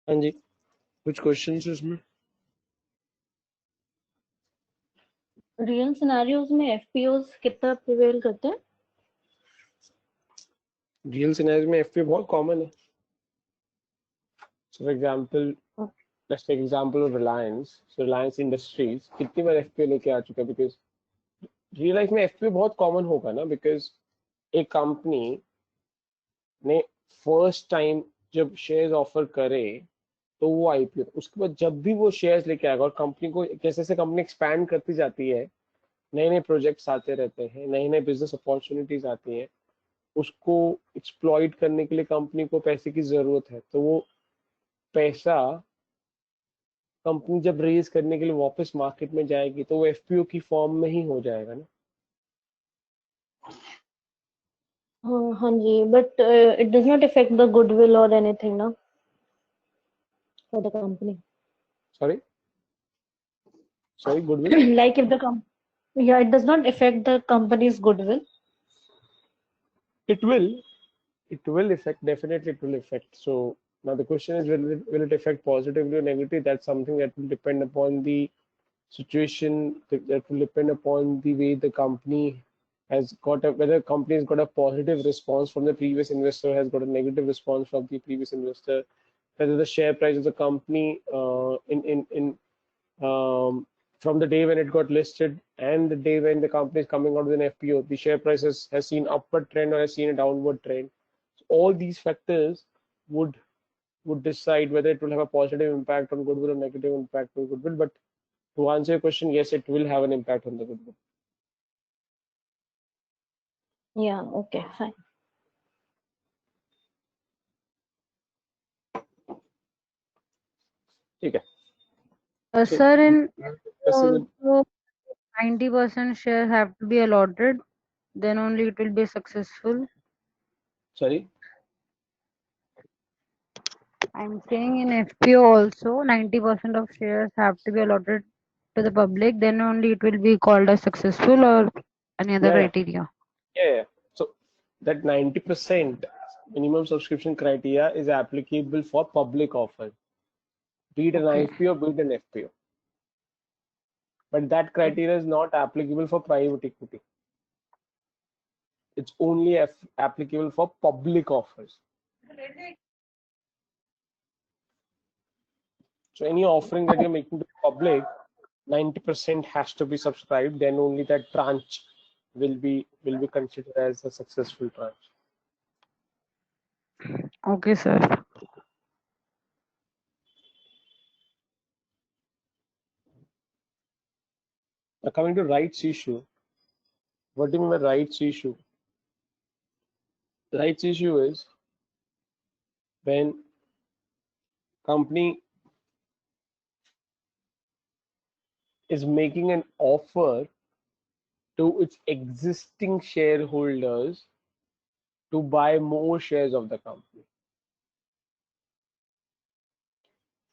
हाँ जी, कुछ क्वेश्चंस इसमें? रियल सिनेरियोज में एफपीओज कितना प्रिवेल करते हैं? रियल सिनेरियो में एफपीओ बहुत कॉमन है. For example, let's take example of Reliance. So Reliance Industries कितनी बार एफपीओ लेके आ चुका है, बिकॉज रियल लाइफ में एफपीओ बहुत कॉमन होगा ना, बिकॉज एक कंपनी ने फर्स्ट टाइम जब शेयर्स ऑफर करे तो वो आईपीओ, उसके बाद जब भी वो शेयर्स लेके आएगा और कंपनी को जैसे जैसे कंपनी एक्सपैंड करती जाती है, नए नए प्रोजेक्ट्स आते रहते हैं, नई नई बिजनेस अपॉर्चुनिटीज आती हैं, उसको एक्सप्लॉइट करने के लिए कंपनी को पैसे की जरूरत है, तो वो पैसा कंपनी जब रेज करने के लिए वापस मार्केट में जाएगी तो वो एफपीओ की फॉर्म में ही हो जाएगा ना. हाँ जी, but it does not affect the goodwill और एनीथिंग ना for the company. Sorry goodwill, like Yeah, it does not affect the company's goodwill. It will affect, definitely it will affect. So now the question is, will it affect positively or negatively? That's something that will depend upon the situation, that will depend upon the way the company has got a, whether company has got a positive response from the previous investor, has got a negative response from the previous investor, whether the share price of the company from the day when it got listed and the day when the company is coming out with an FPO, the share price has seen upward trend or has seen a downward trend. So all these factors would decide whether it will have a positive impact on goodwill or negative impact on goodwill. But to answer your question, yes, it will have an impact on the goodwill. Yeah, okay, fine. Okay. So Sir, in discussing also 90% share have to be allotted, then only it will be successful. sorry. I'm saying in FPO also 90% of shares have to be allotted to the public, then only it will be called as successful or any other Yeah, criteria. yeah. So that 90% minimum subscription criteria is applicable for public offer, be it an Okay. IPO, be it an FPO. But that criteria is not applicable for private equity. It's only applicable for public offers. So any offering that you're making to the public, 90% has to be subscribed. Then only that tranche will be considered as a successful tranche. Okay, sir. Now coming to rights issue, what do you mean by rights issue? The rights issue is when company is making an offer to its existing shareholders to buy more shares of the company.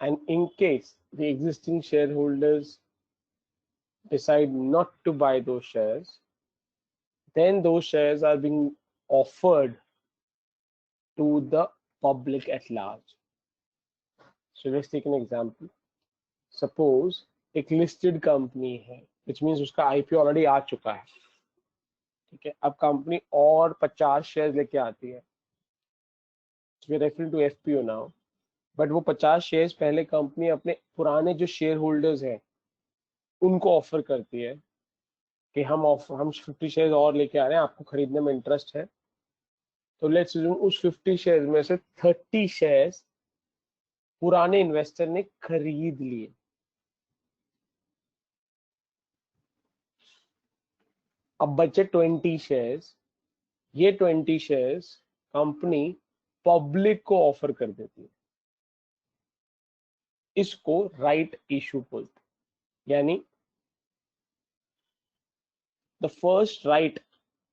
And in case the existing shareholders decide not to buy those shares, then those shares are being offered to the public at large. So let's take an example. Suppose एक listed company है, which means उसका IPO already आ चुका है, ठीक है. अब कंपनी और 50 शेयर लेके आती है. We are referring to FPO now. But वो 50 शेयर्स पहले कंपनी अपने पुराने जो शेयर होल्डर्स हैं उनको ऑफर करती है कि हम 50 शेयर्स और लेके आ रहे हैं, आपको खरीदने में इंटरेस्ट है. तो लेट्स अज्यूम उस 50 शेयर्स में से 30 शेयर्स पुराने इन्वेस्टर ने खरीद लिए. अब बचे 20 शेयर्स. ये 20 शेयर्स कंपनी पब्लिक को ऑफर कर देती है. इसको राइट इशू बोलते हैं. यानी the first right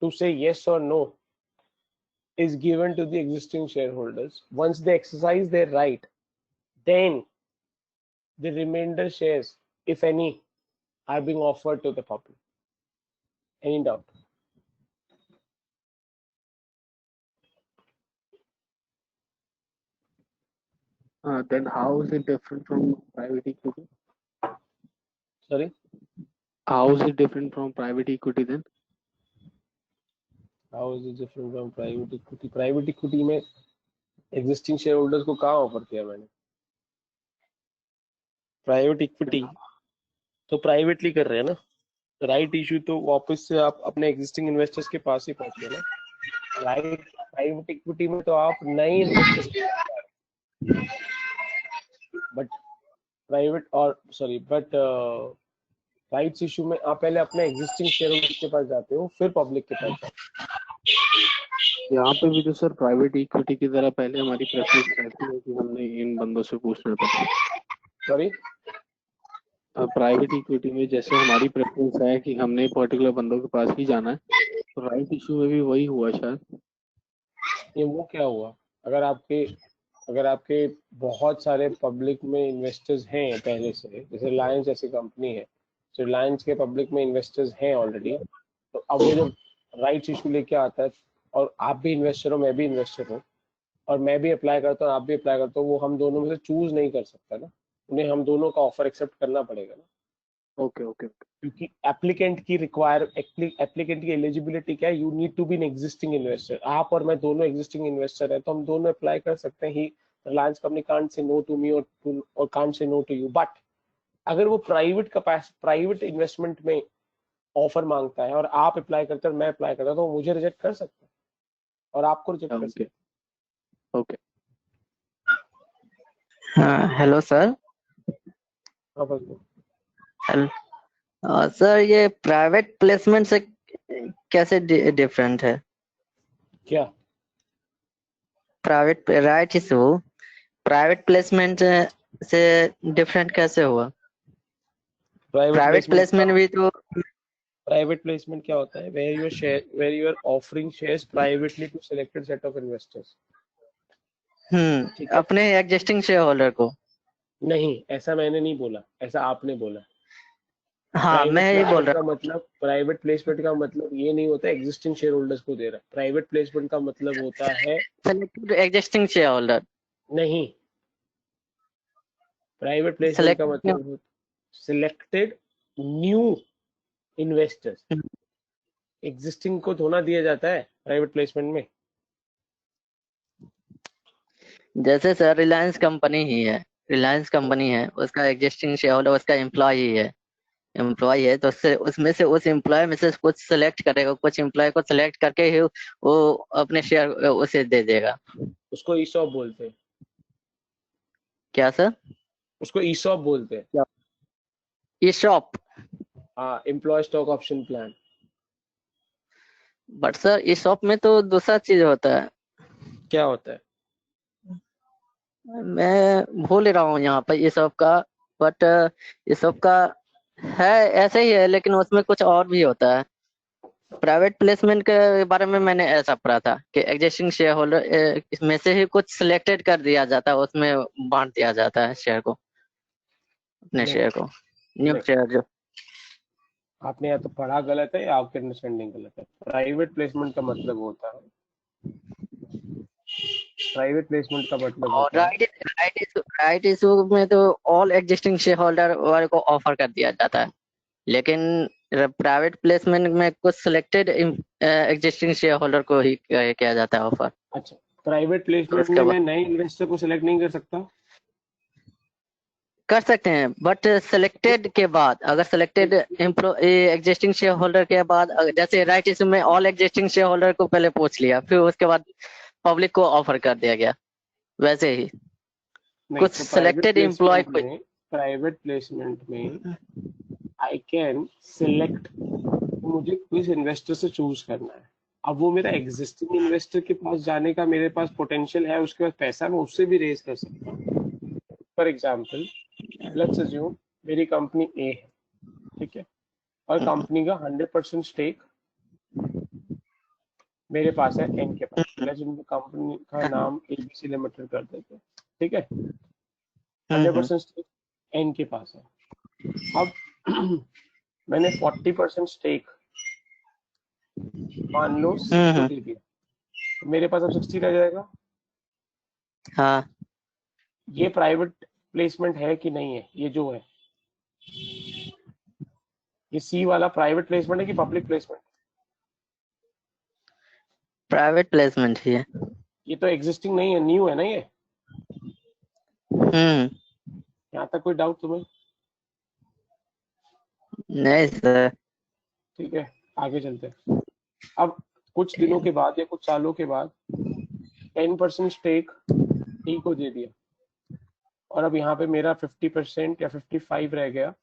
to say yes or no is given to the existing shareholders. Once they exercise their right, then the remainder shares, if any, are being offered to the public. Any doubt? Then how is it different from private equity? Sorry? How is it different from private equity then? How is it different from private equity? Private equity में existing shareholders को कहाँ offer किया मैंने? Private equity तो privately कर रहे हैं ना. Right issue तो वापस से आप अपने existing investors के पास ही पहुंचे ना. Right, private equity में तो आप नए investors but private और sorry but राइट्स इशू में आप पहले अपने एग्जिस्टिंग शेयरहोल्डर्स के पास जाते हो, फिर पब्लिक के पास जाते हो. यहाँ पे भी तो सर प्राइवेट इक्विटी की तरह पहले हमारी प्रेफरेंस रहती है कि हमने इन बंदों से पूछना था. सॉरी, प्राइवेट इक्विटी में जैसे हमारी प्रेफरेंस है कि हमने पर्टिकुलर बंदों के पास ही जाना है, तो राइट इशू में भी वही हुआ शायद. ये वो क्या हुआ, अगर आपके बहुत सारे पब्लिक में इन्वेस्टर्स हैं पहले से, जैसे रिलायंस जैसी कंपनी है, रिलायंस के पब्लिक में इन्वेस्टर्स हैं ऑलरेडी, तो अब वो जब राइट्स इशू लेके आता है, और आप भी इन्वेस्टर हो, मैं भी इन्वेस्टर हूँ, और मैं भी अप्लाई करता हूँ, आप भी अप्लाई करते हो, वो हम दोनों में से चूज नहीं कर सकता ना, उन्हें हम दोनों का ऑफर एक्सेप्ट करना पड़ेगा ना, ओके ओके क्योंकि एप्लीकेंट की एलिजिबिलिटी क्या है, you need to be an existing investor. आप और मैं दोनों एग्जिस्टिंग इन्वेस्टर हैं, तो हम दोनों अप्लाई कर सकते हैं ही। Reliance company can't say no to me और can't say no to you. But अगर वो प्राइवेट इन्वेस्टमेंट में ऑफर मांगता है और आप अप्लाई करते हैं और मैं अप्लाई करता हूँ, तो वो मुझे रिजेक्ट कर सकता है और आपको रिजेक्ट कर सकता ओके ओके। हाँ हेलो सर। है। हाँ बस सर ये प्राइवेट प्लेसमेंट से कैसे डिफरेंट है? क्या private right issue private placement से डिफरेंट कैसे हुआ? प्राइवेट प्लेसमेंट भी तो प्राइवेट प्लेसमेंट क्या होता है? Where you are offering shares privately to selected set of investors. ठीक है? अपने एग्जिस्टिंग शेयर होल्डर को। नहीं, ऐसा मैंने नहीं बोला, ऐसा आपने बोला। हाँ मैं ये बोल रहा हूँ। प्राइवेट प्लेसमेंट का मतलब ये नहीं होता एग्जिस्टिंग शेयर होल्डर्स को दे रहा। प्राइवेट प्लेसमेंट का मतलब होता है सेलेक्टेड एग्जिस्टिंग शेयर होल्डर। नहीं, प्राइवेट प्लेसमेंट का मतलब सिलेक्टेड न्यू इन्वेस्टर्स। एग्जिस्टिंग को धोना दिया जाता है प्राइवेट प्लेसमेंट में। जैसे सर रिलायंस कंपनी ही है, रिलायंस कंपनी है, उसका एग्जिस्टिंग शेयर होल्डर उसका एम्प्लॉय है, तो उसमें से उस एम्प्लॉय में से कुछ सेलेक्ट करेगा, कुछ एम्प्लॉय को सेलेक्ट करके ही वो अपने शेयर उसे दे देगा। उसको ईसॉप बोलते हैं। क्या सर? उसको ईसॉप बोलते हैं। ईशॉप? हाँ, employ stock option plan. But sir ESOP में तो दूसरा चीज होता है। क्या होता है? मैं भूल रहा हूँ यहाँ पर ईशॉप का, बट ईशॉप का है ऐसे ही है, लेकिन उसमें कुछ और भी होता है। प्राइवेट प्लेसमेंट के बारे में मैंने ऐसा पढ़ा था कि एग्जिस्टिंग शेयर होल्डर इसमें से ही कुछ सिलेक्टेड कर दिया जाता है, उसमें बांट दिया जाता है शेयर को, अपने शेयर को, न्यू शेयर जो। आपने या तो पढ़ा गलत है या आपकी अंडरस्टैंडिंग गलत है। प्राइवेट प्लेसमेंट का मतलब होता है, प्राइवेट प्लेसमेंट का मतलब और होता है राइट इशू में तो ऑल एग्जिस्टिंग शेयर होल्डर को ऑफर कर दिया जाता है, लेकिन प्राइवेट प्लेसमेंट में कुछ सिलेक्टेड एग्जिस्टिंग शेयर होल्डर को ही किया जाता है ऑफर। अच्छा, प्राइवेट प्लेसमेंट में मैं नए इन्वेस्टर को सिलेक्ट नहीं कर सकता? कर सकते हैं, बट सिलेक्टेड के बाद, अगर सिलेक्टेड एग्जिस्टिंग शेयर होल्डर के बाद, जैसे राइट इशू में ऑल एग्जिस्टिंग शेयर होल्डर को पहले पूछ लिया, फिर उसके बाद पब्लिक को ऑफर कर दिया गया, वैसे ही कुछ सिलेक्टेड एम्प्लॉय को। प्राइवेट प्लेसमेंट में आई कैन सिलेक्ट, मुझे किस इन्वेस्टर से चूज करना है। अब वो मेरा एग्जिस्टिंग इन्वेस्टर के पास जाने का मेरे पास पोटेंशियल है, उसके पास पैसा, मैं उससे भी रेज कर सकता हूँ। फॉर एग्जाम्पल, लेट्स अज्यूम मेरी कंपनी ए है, ठीक है, और कंपनी का 100% स्टेक मेरे पास है एन के पास। लेट्स कंपनी का नाम एबीसी लिमिटेड कर देते हैं, ठीक है। 100% स्टेक एन के पास है। अब मैंने 40% स्टेक मान लो सी को दे दिया, तो मेरे पास अब 60 रह जाएगा। हाँ, ये प्राइवेट प्लेसमेंट है कि नहीं है? ये जो है, ये सी वाला प्राइवेट प्लेसमेंट है कि पब्लिक प्लेसमेंट? प्राइवेट प्लेसमेंट ही है। ये तो एग्जिस्टिंग नहीं है, न्यू है ना ये। यहाँ तक कोई डाउट तुम्हें? नहीं सर। ठीक है, आगे चलते हैं। अब कुछ दिनों के बाद या कुछ सालों के बाद 10% स्टेक डी को दे दिया, और अब यहाँ पे मेरा 50% या 55 रह गया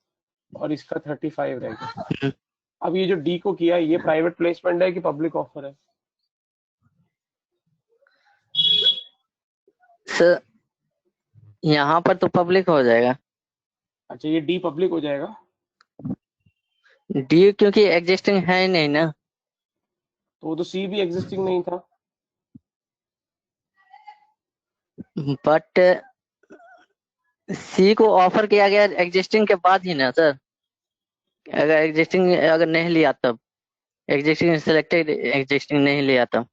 और इसका 35 रह गया। अब ये जो डी को किया, ये प्राइवेट प्लेसमेंट है कि पब्लिक ऑफर है? सर यहाँ पर तो पब्लिक हो जाएगा। अच्छा, ये डी पब्लिक हो जाएगा? डी क्योंकि एग्जिस्टिंग है ही नहीं ना। तो वो तो सी भी एग्जिस्टिंग नहीं था। बट सी को ऑफर किया गया एग्जिस्टिंग के बाद ही ना सर। अगर एग्जिस्टिंग अगर नहीं लिया तब, एग्जिस्टिंग सिलेक्टेड एग्जिस्टिंग नहीं लिया तब।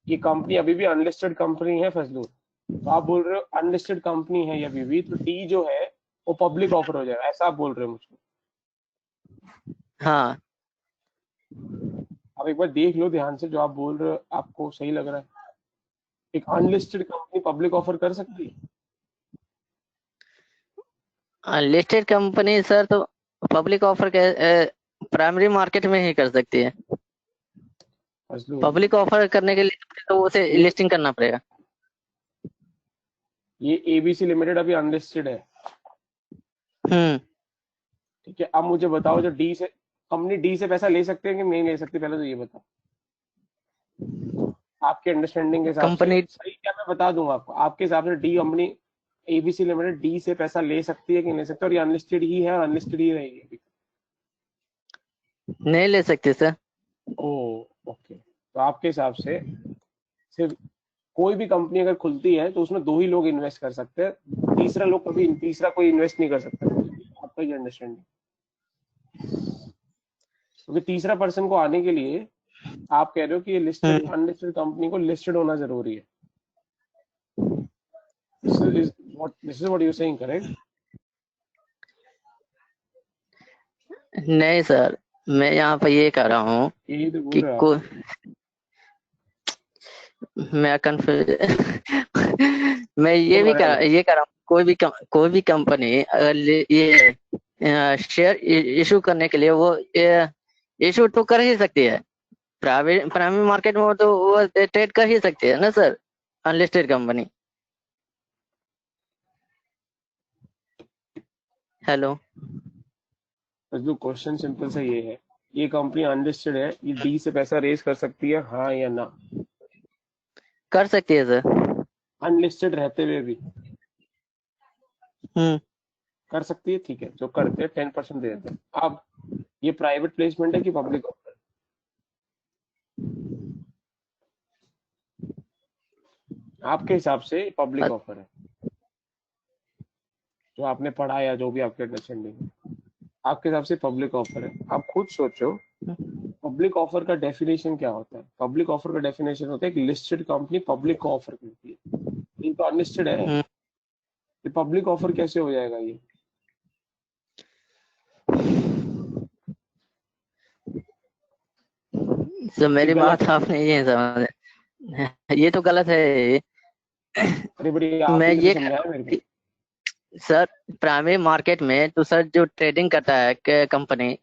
ये कंपनी अभी भी अनलिस्टेड कंपनी है फजलू, तो आप बोल रहे हो अनलिस्टेड कंपनी है ये अभी भी, तो डी जो है वो पब्लिक ऑफर हो जाएगा, ऐसा आप बोल रहे हो मुझको? हाँ आप एक बार देख लो ध्यान से, जो आप बोल रहे हो आपको सही लग रहा है? एक अनलिस्टेड कंपनी पब्लिक ऑफर कर सकती है? लिस्टेड कंपनी सर तो पब्लिक ऑफर के प्राइमरी मार्केट में ही कर सकती है। फजलू, पब्लिक ऑफर करने के लिए तो उसे लिस्टिंग करना पड़ेगा। ये एबीसी लिमिटेड अभी अनलिस्टेड है, ठीक है? अब मुझे बताओ, जो डी से कंपनी डी से पैसा ले सकते हैं कि नहीं ले सकते, पहले तो ये बताओ आपके अंडरस्टैंडिंग के हिसाब से। कंपनी सही क्या, मैं बता दूंगा आपको, आपके हिसाब से D company ABC limited D से पैसा ले सकती है कि नहीं ले सकती, और ये अनलिस्टेड ही है और अनलिस्टेड ही रहेगी? नहीं ले सकते सर। ओके, तो आपके हिसाब से सिर्फ कोई भी कंपनी अगर खुलती है तो उसमें दो ही लोग इन्वेस्ट कर सकते हैं, तीसरा कोई इन्वेस्ट नहीं कर सकता, आपका ये अंडरस्टैंडिंग? क्योंकि तीसरा पर्सन को आने के लिए आप कह रहे हो कि ये लिस्टेड अनलिस्टेड कंपनी को लिस्टेड होना जरूरी है। This is what you saying, correct? नहीं सर, मैं यहाँ पर ये कह रहा हूँ यही तो बोल कि रहे हो को आप। मैं कंफ्यूज मैं ये भी कह रहा हूँ कोई भी कंपनी अगर ये शेयर इशू करने के लिए वो इशू तो कर ही सकती है। प्राइमरी मार्केट में तो वो ट्रेड कर ही सकती है ना सर, अनलिस्टेड कंपनी। हेलो, जो क्वेश्चन सिंपल सा ये है, ये कंपनी अनलिस्टेड है, ये डी से पैसा रेज कर सकती है, हाँ या ना? कर सकती है सर, अनलिस्टेड रहते हुए भी कर सकती है, ठीक है? जो करते हैं 10% दे देते हैं। अब ये प्राइवेट प्लेसमेंट है कि पब्लिक ऑफर? आपके हिसाब से पब्लिक ऑफर है, जो आपने पढ़ा या जो भी आपके अंडरस्टैंडिंग, आपके हिसाब से पब्लिक ऑफर है। आप खुद सोचो, पब्लिक ऑफर का डेफिनेशन क्या होता है? पब्लिक ऑफर का डेफिनेशन होता है कि लिस्टेड कंपनी पब्लिक को ऑफर करती है, ये तो अनलिस्टेड है, ये पब्लिक ऑफर कैसे हो जाएगा? ये तो मेरी बात आपने ये समझ, ये तो गलत है। अरे बड़ी मैं ये समझाया मेरे को। सर प्राइमरी मार्केट में तो सर जो ट्रेडिंग करता है कंपनी,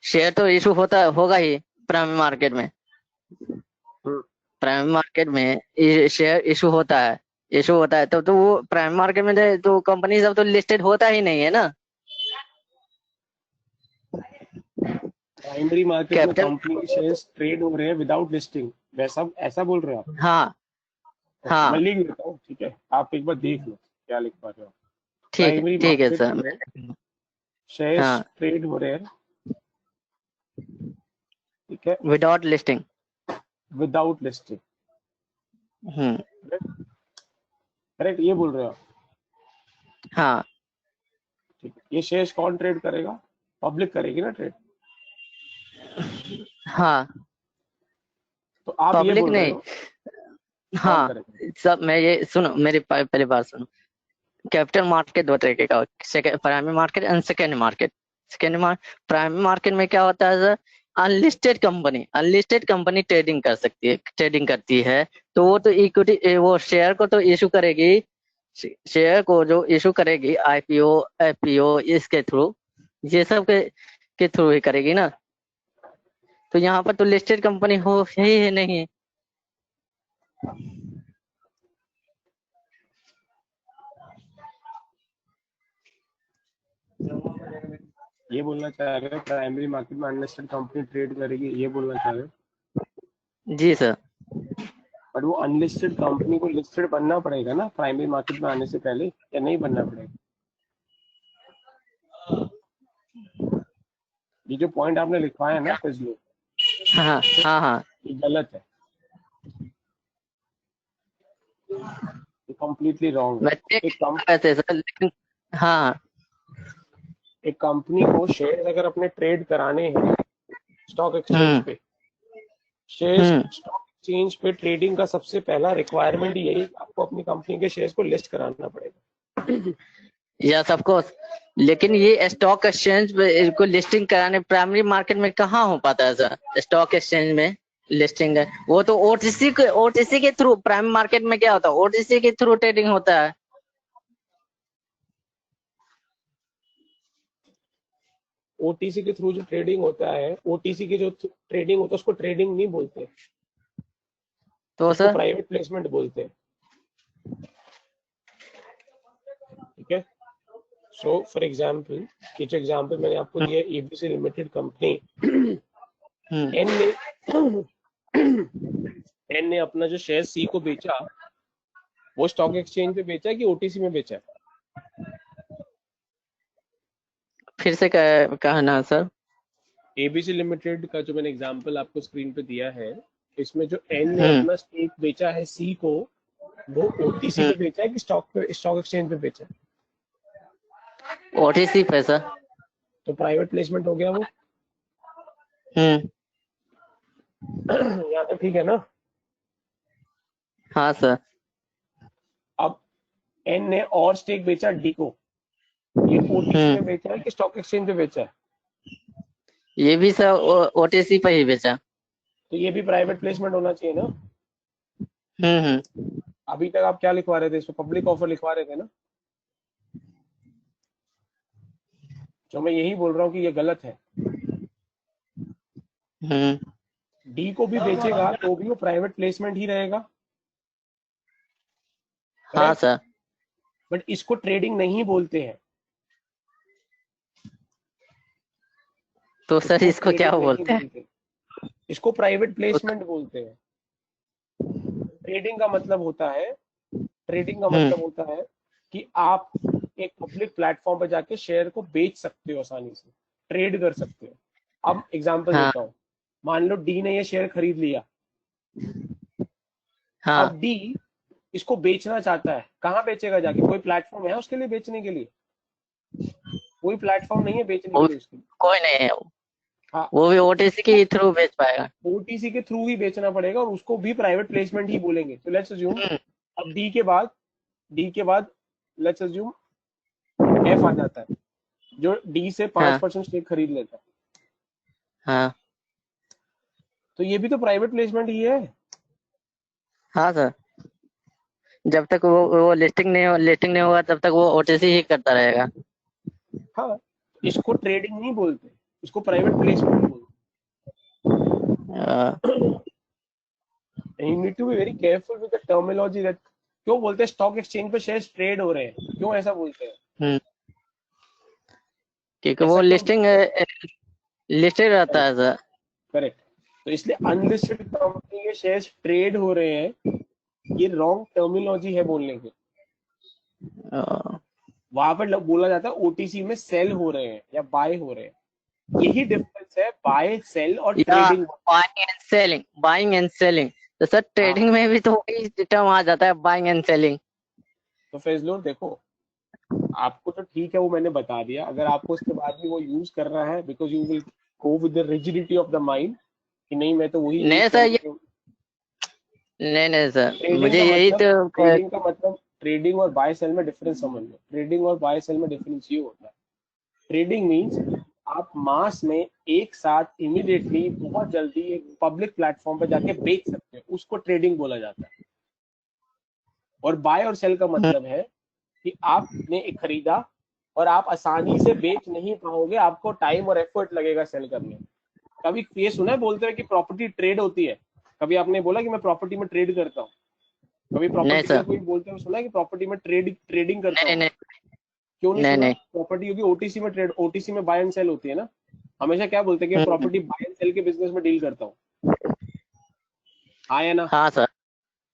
शेयर तो इशू होगा ही प्राइमरी मार्केट में। प्राइमरी मार्केट में शेयर इशू होता है तो वो प्राइमरी मार्केट में तो कंपनी सब तो लिस्टेड होता ही नहीं है ना। प्राइमरी मार्केट में कंपनी के शेयर्स ट्रेड हो रहे हैं विदाउट लिस्टिंग, वैसा ऐसा बोल रहे हो आप? हाँ मैं लिख लेता हूँ, ठीक है? आप एक बार देख लो क्या लिख पा रहे हो। ठीक है सर, शेयर्स ट्रेड हो रहे हैं, ठीक है, विदाउट लिस्टिंग। करेक्ट, ये बोल रहे हो? हाँ ठीक है। ये शेयर्स कौन ट्रेड करेगा? पब्लिक करेगी ना ट्रेड। हाँ, तो आप पब्लिक ये बोल रहे नहीं। हो हाँ सब, मैं ये सुनो, मेरी पहली बात सुनो। कैपिटल मार्केट दो तरीके का, primary market and secondary market. Primary market में क्या होता है सर, अनलिस्टेड कंपनी ट्रेडिंग करती है, तो वो तो इक्विटी, वो शेयर को तो इशू करेगी, शेयर को जो इशू करेगी आईपीओ एफपीओ इसके थ्रू, ये सब के थ्रू ही करेगी ना। तो यहाँ पर तो लिस्टेड कंपनी हो ही नहीं। ये बोलना चाह रहे हो प्राइमरी मार्केट में अनलिस्टेड कंपनी ट्रेड करेगी, ये बोलना चाह रहे हो? जी सर, बट वो अनलिस्टेड कंपनी को लिस्टेड बनना पड़ेगा ना प्राइमरी मार्केट में आने से पहले, या नहीं बनना पड़ेगा? ये जो पॉइंट आपने लिखवाया है ना फिजलू, हाँ ये गलत है, ये कंप्लीटली रॉन्ग है। सर, लेकिन हाँ एक कंपनी को शेयर अगर अपने ट्रेड कराने हैं स्टॉक एक्सचेंज पे, शेयर स्टॉक एक्सचेंज पे ट्रेडिंग का सबसे पहला रिक्वायरमेंट यही, आपको अपनी कंपनी के शेयर्स को लिस्ट कराना पड़ेगा। यस ऑफ कोर्स, लेकिन ये स्टॉक एक्सचेंज को लिस्टिंग कराने प्राइमरी मार्केट में कहाँ हो पाता है सर? स्टॉक एक्सचेंज में लिस्टिंग है वो तो ओटीसी के थ्रू। प्राइमरी मार्केट में क्या होता है? ओटीसी के थ्रू ट्रेडिंग होता है। ओटीसी के थ्रू जो ट्रेडिंग होता है, ओटीसी की जो ट्रेडिंग होता है उसको ट्रेडिंग नहीं बोलते, तो सर प्राइवेट प्लेसमेंट बोलते हैं। ठीक है, सो फॉर एग्जांपल, ये जो एग्जांपल मैंने आपको दिया, एबीसी लिमिटेड कंपनी, एन ने अपना जो शेयर सी को बेचा, वो स्टॉक एक्सचेंज पे बेचा कि ओटीसी में बेचा? फिर से कहना सर। एबीसी लिमिटेड का जो मैंने एग्जांपल आपको स्क्रीन पे दिया है, इसमें जो एन ने अपना स्टेक बेचा है सी को, वो ओटीसी पे बेचा है कि स्टॉक एक्सचेंज पे बेचा है? ओटीसी पे सर। तो प्राइवेट प्लेसमेंट हो गया वो। यहाँ तो ठीक है ना? हाँ सर। अब एन ने और स्टेक बेचा डी को, ये ओटीसी में बेचा है कि स्टॉक एक्सचेंज पे बेचा है? ये भी सर ओटीसी पे ही बेचा। तो ये भी प्राइवेट प्लेसमेंट होना चाहिए ना? अभी तक आप क्या लिखवा रहे थे इसमें? पब्लिक ऑफर लिखवा रहे थे ना? जो मैं यही बोल रहा हूँ कि ये गलत है। डी को भी बेचेगा तो भी वो प्राइवेट प्लेसमेंट ही रहेगा। हाँ सर। बट इसको ट्रेडिंग नहीं बोलते हैं। तो सर इसको क्या बोलते हैं? इसको प्राइवेट प्लेसमेंट बोलते हैं। ट्रेडिंग का मतलब होता है, कि आप एक पब्लिक प्लेटफॉर्म पर जाके शेयर को बेच सकते हो, आसानी से ट्रेड कर सकते हो। अब एग्जांपल देता हूँ, मान लो डी ने ये शेयर खरीद लिया। अब डी इसको बेचना चाहता है, कहाँ बेचेगा जाके? कोई प्लेटफॉर्म है उसके लिए बेचने के लिए? कोई प्लेटफॉर्म नहीं है बेचने के लिए उसके लिए। कोई नहीं है। हाँ, वो भी ओटीसी के थ्रू बेच पाएगा। ओटीसी के थ्रू ही बेचना पड़ेगा और उसको भी प्राइवेट प्लेसमेंट ही बोलेंगे। तो लेट्स अज्यूम अब डी के बाद लेट्स अज्यूम एफ आ जाता है, जो डी से 5% स्टेक खरीद लेता है। हाँ, तो ये भी तो प्राइवेट प्लेसमेंट ही है। हाँ सर, जब तक वो लिस्टिंग नहीं होगा तब तक वो ओटीसी ही करता रहेगा। हाँ, इसको ट्रेडिंग नहीं बोलते, इसको प्राइवेट प्लेसमेंट बोलते। You need to be very careful with the terminology that क्यों बोलते हैं स्टॉक एक्सचेंज पे शेयर ट्रेड हो रहे हैं, क्यों ऐसा बोलते हैं? क्योंकि वो लिस्टेड रहता है सर। करेक्ट। तो इसलिए अनलिस्टेड कंपनी के शेयर्स ट्रेड हो रहे हैं, ये रॉन्ग टर्मिनोलॉजी है बोलने की। वहां पर बोला जाता है ओटीसी में सेल हो रहे हैं या बाय हो रहे हैं। यही डिफरेंस है बाय, सेल और ट्रेडिंग। Buying and selling. तो सर ट्रेडिंग में भी तो वही टर्म आ जाता है, बाइंग एंड सेलिंग। तो फैजलो देखो, आपको तो ठीक है वो मैंने बता दिया, अगर आपको उसके बाद भी वो यूज करना है, because you will go with the rigidity of the mind कि नहीं मैं तो वही नहीं सर, नहीं सर, मुझे यही तो ट्रेडिंग का मतलब, ट्रेडिंग और बाय सेल में डिफरेंस समझ लो। ट्रेडिंग और बाय सेल में डिफरेंस ये होता है, ट्रेडिंग मीन्स आप मास में एक साथ इमीडिएटली बहुत जल्दी एक पब्लिक प्लेटफॉर्म पर जाके बेच सकते हो, उसको ट्रेडिंग बोला जाता है। और बाय और सेल का मतलब है कि आपने एक खरीदा और आप आसानी से बेच नहीं पाओगे, आपको टाइम और एफर्ट लगेगा सेल करने। कभी ये सुना है बोलते हैं कि प्रॉपर्टी ट्रेड होती है? कभी आपने बोला कि मैं प्रॉपर्टी में ट्रेड करता हूँ? कभी प्रॉपर्टी कोई बोलते हैं सुना है कि प्रॉपर्टी में ट्रेडिंग करता हूँ? क्यों नहीं सुना? प्रॉपर्टी क्योंकि ओटीसी में ओटीसी में बाय एंड सेल होती है ना। हमेशा क्या बोलते हैं कि प्रॉपर्टी बाय एंड सेल के बिजनेस में डील करता हूँ। हाँ या ना? हाँ सर।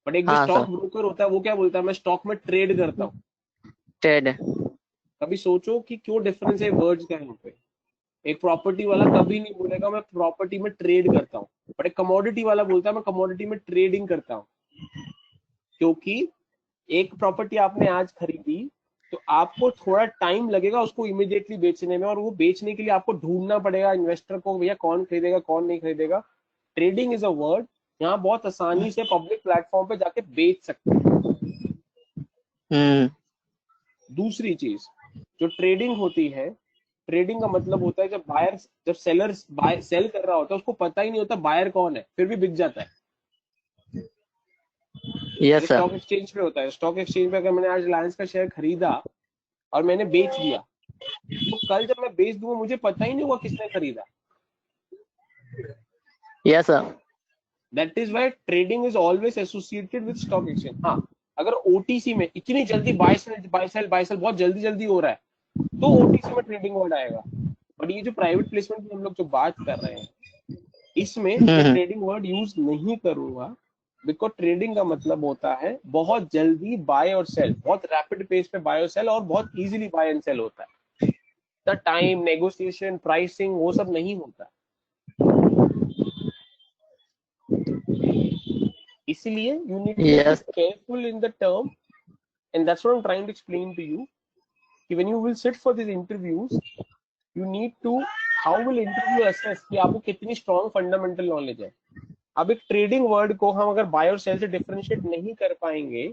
बट एक जो स्टॉक ब्रोकर होता है वो क्या बोलता है? मैं स्टॉक में ट्रेड करता हूँ। ट्रेड। कभी सोचो कि क्यों डिफरेंस है वर्ड्स का यहाँ पे। एक प्रॉपर्टी वाला कभी नहीं बोलेगा मैं प्रॉपर्टी में ट्रेड करता हूँ, बट एक कमोडिटी वाला बोलता है मैं कमोडिटी में ट्रेडिंग करता हूँ। क्योंकि एक प्रॉपर्टी आपने आज खरीदी, तो आपको थोड़ा टाइम लगेगा उसको इमीडिएटली बेचने में, और वो बेचने के लिए आपको ढूंढना पड़ेगा इन्वेस्टर को, भैया कौन खरीदेगा कौन नहीं खरीदेगा। ट्रेडिंग इज अ वर्ड, यहाँ बहुत आसानी से पब्लिक प्लेटफॉर्म पे जाके बेच सकते हैं। दूसरी चीज जो ट्रेडिंग होती है, ट्रेडिंग का मतलब होता है जब सेलर सेल कर रहा होता है उसको पता ही नहीं होता बायर कौन है, फिर भी बिक जाता है। Yes sir. स्टॉक एक्सचेंज पे होता है, स्टॉक एक्सचेंज पे अगर मैंने आज रिलायंस का शेयर खरीदा और मैंने बेच दिया, तो कल जब मैं बेच दूंगा मुझे पता ही नहीं होगा किसने खरीदा। Yes sir. That is why trading is always associated with stock exchange. हाँ, अगर ओटीसी में इतनी जल्दी बाय सेल बहुत जल्दी जल्दी हो रहा है तो ओटीसी में ट्रेडिंग वर्ड आएगा। बट ये जो प्राइवेट प्लेसमेंट की हम लोग जो बात कर रहे हैं, इसमें मैं ट्रेडिंग वर्ड यूज नहीं करूंगा, बिकॉज ट्रेडिंग का मतलब होता है बहुत जल्दी बाय और सेल, बहुत रैपिड पेस पे बाय और सेल, और बहुत इजीली बाय एंड सेल होता है। द टाइम, नेगोशिएशन, प्राइसिंग वो सब नहीं होता। इसलिए you need to Yes. be careful in the term, and that's what I'm trying to explain to you. When you will sit for these interviews, you need to, how will interview assess कि आपको कितनी strong fundamental knowledge है। अब एक ट्रेडिंग वर्ड को हम अगर बाय और सेल से डिफरेंशिएट नहीं कर पाएंगे,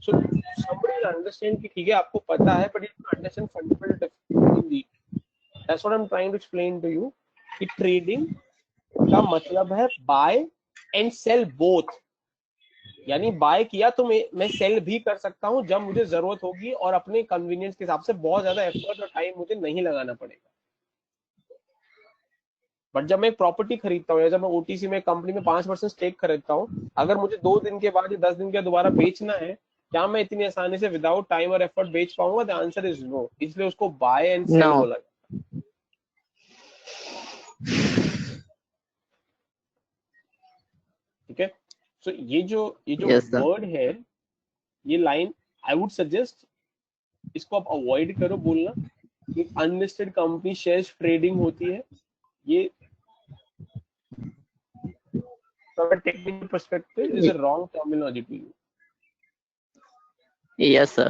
so somebody will understand कि ठीक है आपको पता है, but you have to understand fundamental difference. That's what I'm trying to explain to you कि ट्रेडिंग का मतलब है बाय एंड सेल बोथ, यानी बाय किया तो मैं सेल भी कर सकता हूं जब मुझे जरूरत होगी, और अपने कन्वीनियंस के हिसाब से बहुत ज्यादा एफर्ट और टाइम मुझे नहीं लगाना पड़ेगा। बट जब मैं एक प्रॉपर्टी खरीदता हूँ या जब मैं ओटीसी में कंपनी में 5% स्टेक खरीदता हूँ, अगर मुझे 2 दिन के बाद या 10 दिन के बाद दोबारा बेचना है, क्या मैं इतनी आसानी से विदाउट टाइम और एफर्ट बेच पाऊंगा? The answer is no. इसलिए उसको बाय एंड सेल No. बोला जाता है। ठीक है, सो ये जो Yes, sir. वर्ड है, ये लाइन आई वुड सजेस्ट इसको आप अवॉइड करो बोलना। एक अनलिस्टेड कंपनी शेयर्स ट्रेडिंग होती है, ये from a technical perspective is a wrong terminology to use. Yes, sir.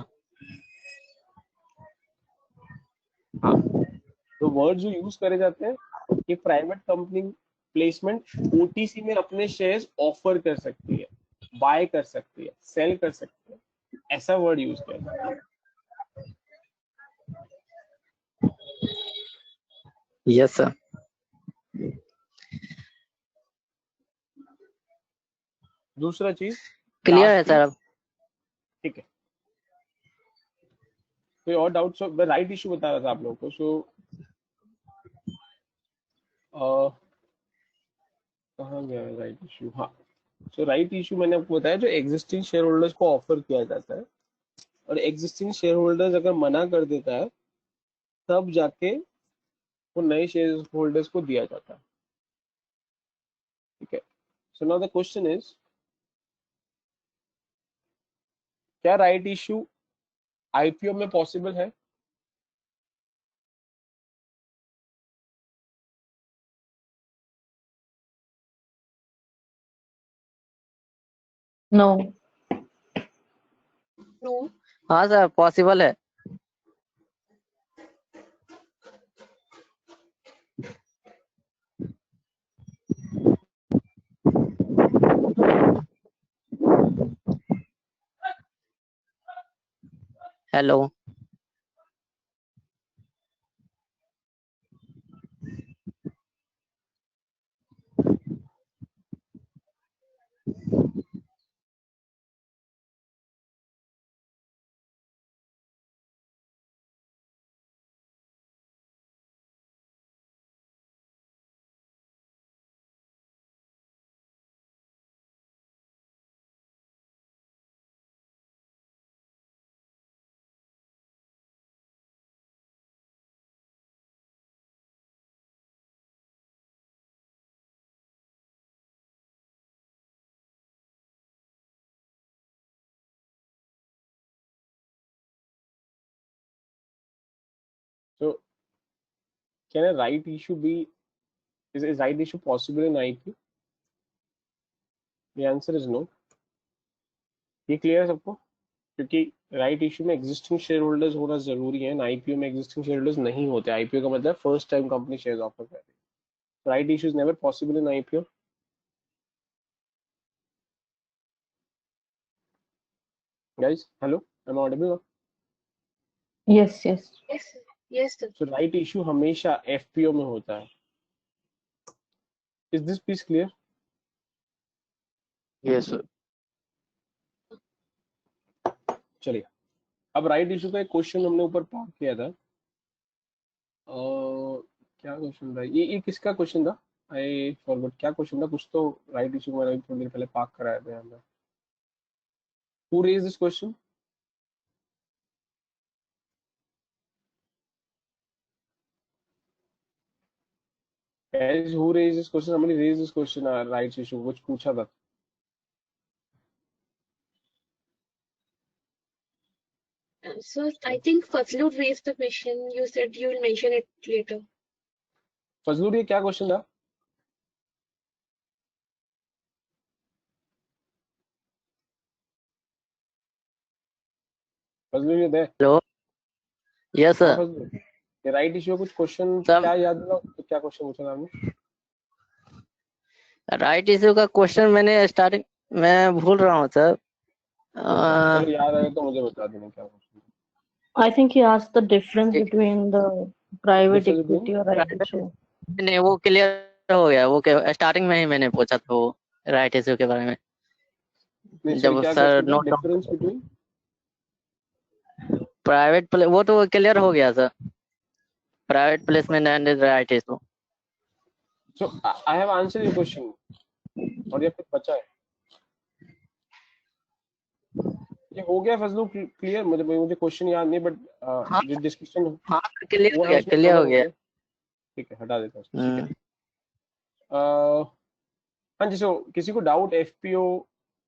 हाँ, तो वर्ड जो यूज करे जाते हैं कि प्राइवेट कंपनी प्लेसमेंट ओटीसी में अपने शेयर्स ऑफर कर सकती है, बाय कर सकती है, सेल कर सकती है, ऐसा वर्ड यूज किया जाता है। Yes, sir. दूसरा चीज Clear है सर अब? ठीक है, कोई और डाउट? सो मैं राइट इशू बता रहा था आप लोगों को। सो कहाँ गया राइट इशू? हाँ, सो राइट इशू मैंने आपको बताया जो एग्जिस्टिंग शेयर होल्डर्स को ऑफर किया जाता है, और एग्जिस्टिंग शेयर होल्डर्स अगर मना कर देता है तब जाके वो नए शेयर होल्डर्स को दिया जाता है। ठीक है, so now the question is, क्या राइट इशू आईपीओ में पॉसिबल है? No. No. हाँ सर, पॉसिबल है। Hello. So can a right issue be, is right issue possible in IPO? The answer is no. ये क्लियर है सबको? क्योंकि राइट इशू में एग्जिस्टिंग शेयर होल्डर्स होना जरूरी है ना, आईपीओ में एग्जिस्टिंग शेयर होल्डर्स नहीं होते। आईपीओ का मतलब first time company shares offer कर रही है। Right issue is never possible in IPO. Guys hello, I am audible? Yes, yes. Yes, sir. Yes, sir. So right issue हमेशा एफपीओ में होता है। Is this piece clear? Yes, sir. चलिए, अब राइट इशू का एक क्वेश्चन हमने ऊपर पार्क किया था। क्या क्वेश्चन था ये किसका क्वेश्चन था? आई फॉरगॉट क्या क्वेश्चन था, कुछ तो राइट इशू मैंने थोड़ी देर पहले पार्क कराया था यहाँ पे। Who raise this question? Guys, who raised this question? Somebody raised this question, rights issue, कुछ पूछा था। So I think Fazlur raised the question. You said you will mention it later. फजलूर, ये क्या क्वेश्चन था? फजलूर ये दे। हेलो, यस हाँ सर। फजलूर, ये राइट इशू कुछ क्वेश्चन सर क्या याद है? क्या क्वेश्चन पूछा था आपने? राइट इश्यू का क्वेश्चन मैंने स्टार्टिंग में भूल रहा हूँ सर। चलो याद आया तो मुझे बता देना क्या question. I think he asked the difference एक between the private difference between? equity or right private issue. नहीं, वो क्लियर हो गया। वो स्टार्टिंग में ही मैंने पूछा था वो राइट इश्यू के बारे में, नहीं सॉरी, जब क्या सर क्वेश्चन था? Note down difference between? Private वो तो क्लियर हो गया sir, private placement and right issue. So I have answered your question, और ये कुछ बचा है? ये हो गया फजलू क्लियर? मुझे क्वेश्चन याद नहीं, बट हाँ जो डिस्कशन हाँ, क्लियर वो हो है गया, उसमें क्लियर कवर हो हो गया। गया। ठीक है, हटा देता हूँ उसको, ठीक है। हम्म, हाँ जी, सो किसी को डाउट एफपीओ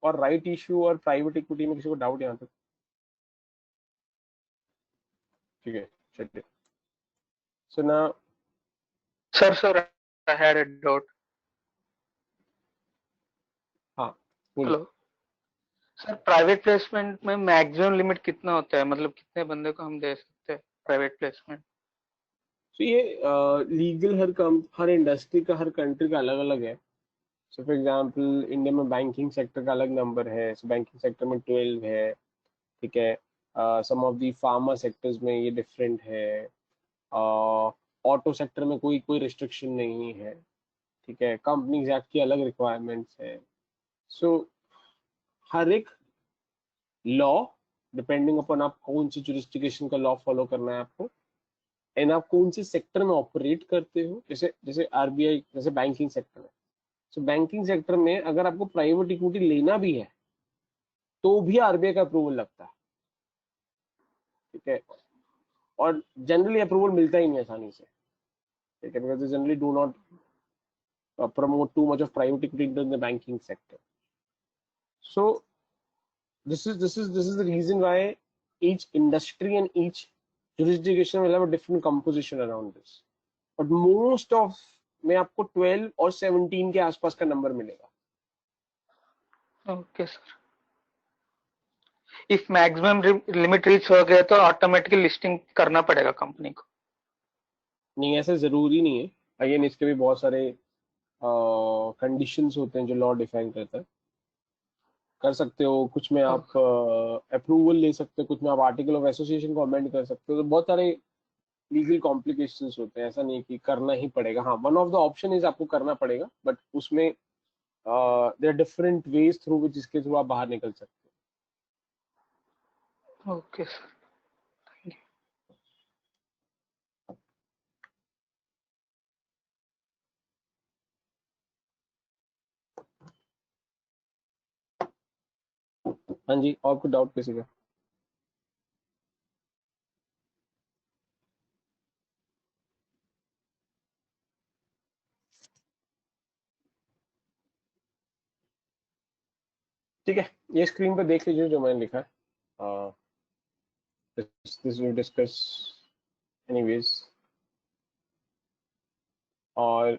और राइट इशू और प्राइवेट इक्विटी में किसी को डाउट यहाँ तक? ठीक है, चलिए। सो ना, Sir, I had a doubt. हाँ बोलिए। हेलो सर, प्राइवेट प्लेसमेंट में मैक्सिमम लिमिट कितना होता है? मतलब कितने बंदे को हम दे सकते हैं प्राइवेट प्लेसमेंट? तो ये लीगल हर इंडस्ट्री का, हर कंट्री का अलग अलग है। सो फॉर एग्जांपल इंडिया में बैंकिंग सेक्टर का अलग नंबर है, सो बैंकिंग सेक्टर में 12 है। ठीक है, सम ऑफ दी फार्मा सेक्टर्स में ये डिफरेंट है। ऑटो सेक्टर में कोई कोई रिस्ट्रिक्शन नहीं है। ठीक है, कंपनीज एक्ट की अलग रिक्वायरमेंट्स है। सो हर एक लॉ डिपेंडिंग अपॉन आप कौन सी जुरिस्डिक्शन का लॉ फॉलो करना है आपको, एंड आप कौन से सेक्टर में ऑपरेट करते हो। जैसे जैसे आरबीआई, जैसे बैंकिंग सेक्टर है, सो बैंकिंग सेक्टर में अगर आपको प्राइवेट इक्विटी लेना भी है तो भी आरबीआई का अप्रूवल लगता है। ठीक है, और जनरली अप्रूवल मिलता ही नहीं आसानी से। ठीक है, because generally do not promote too much of private equity into the banking sector. So this is the reason why each industry and each jurisdiction will have a different composition around this. But most of में आपको 12 और 17 के आसपास का नंबर मिलेगा। Okay sir, if maximum limit reach हो गया तो ऑटोमेटिकली लिस्टिंग करना पड़ेगा कंपनी को? नहीं, ऐसा जरूरी नहीं है। अगेन इसके भी बहुत सारे कंडीशंस होते हैं जो लॉ डिफाइन करता है। कर सकते हो, कुछ में आप अप्रूवल ले सकते हो, कुछ में आप आर्टिकल ऑफ एसोसिएशन को अमेंड कर सकते हो। तो बहुत सारे लीगल कॉम्प्लिकेशंस होते हैं, ऐसा नहीं कि करना ही पड़ेगा। हाँ, one of the option is आपको करना पड़ेगा, बट उसमें there are different ways through which इसके थ्रू आप बाहर निकल सकते ओके सर। हो। हाँ जी, और कुछ डाउट किसी का? ठीक है, ये स्क्रीन पे देख लीजिए जो मैंने लिखा है। This will discuss anyways. और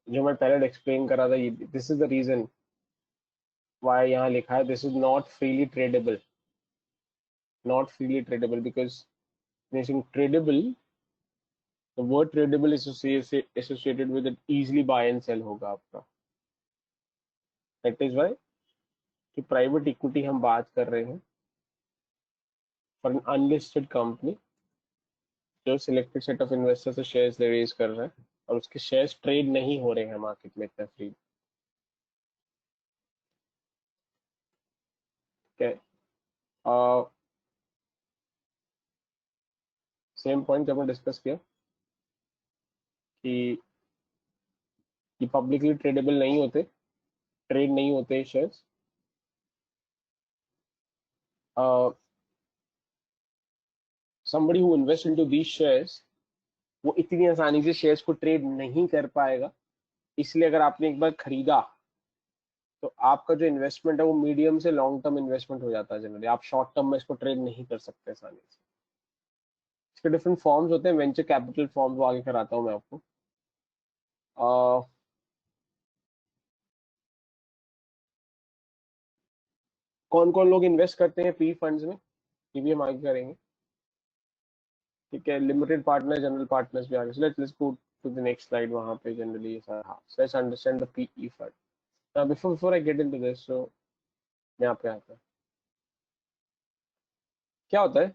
जो मैं पहले एक्सप्लेन कर रहा था, this is the reason why यहाँ लिखा है this is not freely tradable, because meaning tradable, the word tradable is associated with it, easily buy and sell होगा आपका. That is why कि प्राइवेट इक्विटी हम बात कर रहे हैं फॉर एन अनलिस्टेड कंपनी जो सिलेक्टेड सेट ऑफ इन्वेस्टर से शेयर्स रेज कर रहा है और उसके शेयर्स ट्रेड नहीं हो रहे हैं मार्केट में इतना फ्री. Okay. सेम पॉइंट जब हमने डिस्कस किया कि पब्लिकली ट्रेडेबल नहीं होते, ट्रेड नहीं होते shares. somebody who invests into these shares वो इतनी आसानी से शेयर्स को ट्रेड नहीं कर पाएगा. इसलिए अगर आपने एक बार खरीदा तो आपका जो इन्वेस्टमेंट है वो मीडियम से लॉन्ग टर्म इन्वेस्टमेंट हो जाता है जनरली. आप शॉर्ट टर्म में इसको ट्रेड नहीं कर सकते आसानी से. इसके डिफरेंट फॉर्म्स होते हैं, वेंचर कैपिटल फॉर्म्स वो आगे कराता हूँ मैं आपको. कौन कौन लोग इन्वेस्ट करते हैं पी फंड्स में ये भी हम आगे करेंगे. ठीक है, लिमिटेड पार्टनर, जनरल पार्टनर्स भी आगे. Let's go to the next slide. वहां पे generally let's understand the PE fund. Now before I get into this, so यहाँ पे आता है क्या होता है.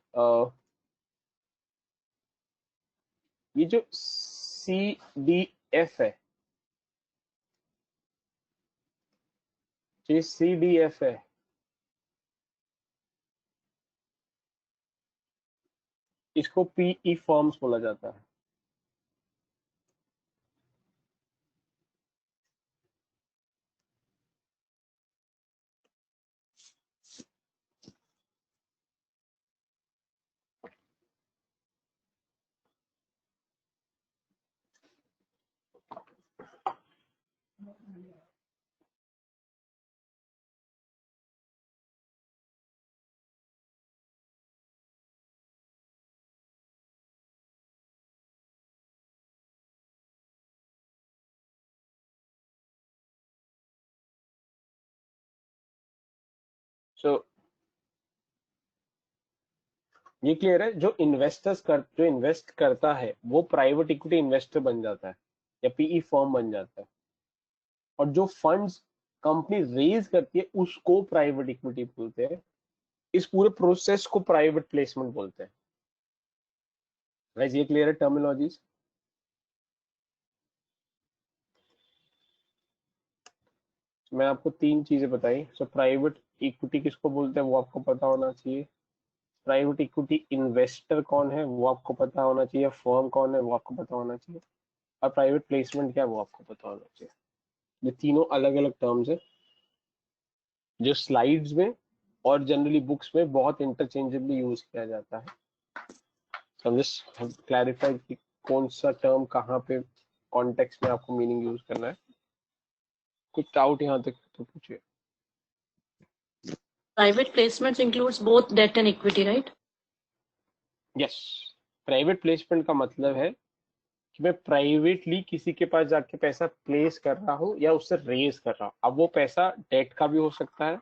ये जो CDF है, ये CDF है, इसको PE फर्म्स बोला जाता है. सो ये क्लियर है. जो इन्वेस्ट करता है वो प्राइवेट इक्विटी इन्वेस्टर बन जाता है या पीई फर्म बन जाता है. और जो फंड्स कंपनी रेज करती है उसको प्राइवेट इक्विटी बोलते हैं. इस पूरे प्रोसेस को प्राइवेट प्लेसमेंट बोलते हैं. गाइस ये क्लियर है टर्मिनोलॉजीज. मैं आपको 3 चीजें बताई. सो प्राइवेट इक्विटी किसको बोलते हैं वो आपको पता होना चाहिए. प्राइवेट इक्विटी इन्वेस्टर कौन है वो आपको पता होना चाहिए. फर्म कौन है वो आपको पता होना चाहिए. और प्राइवेट प्लेसमेंट क्या है वो आपको पता होना चाहिए. ये तीनों अलग अलग टर्म्स है जो स्लाइड्स में और जनरली बुक्स में बहुत इंटरचेंजेबली यूज किया जाता है. हम जस्ट क्लैरिफाई कि कौन सा टर्म कहाँ पे कॉन्टेक्स्ट में आपको मीनिंग यूज करना है. कुछ डाउट यहाँ तक तो पूछिए. Private placements includes both debt and equity, right? Yes, private placement का मतलब है कि मैं प्राइवेटली किसी के पास जाके पैसा प्लेस कर रहा हूँ या उससे रेज कर रहा हूँ. अब वो पैसा डेट का भी हो सकता है,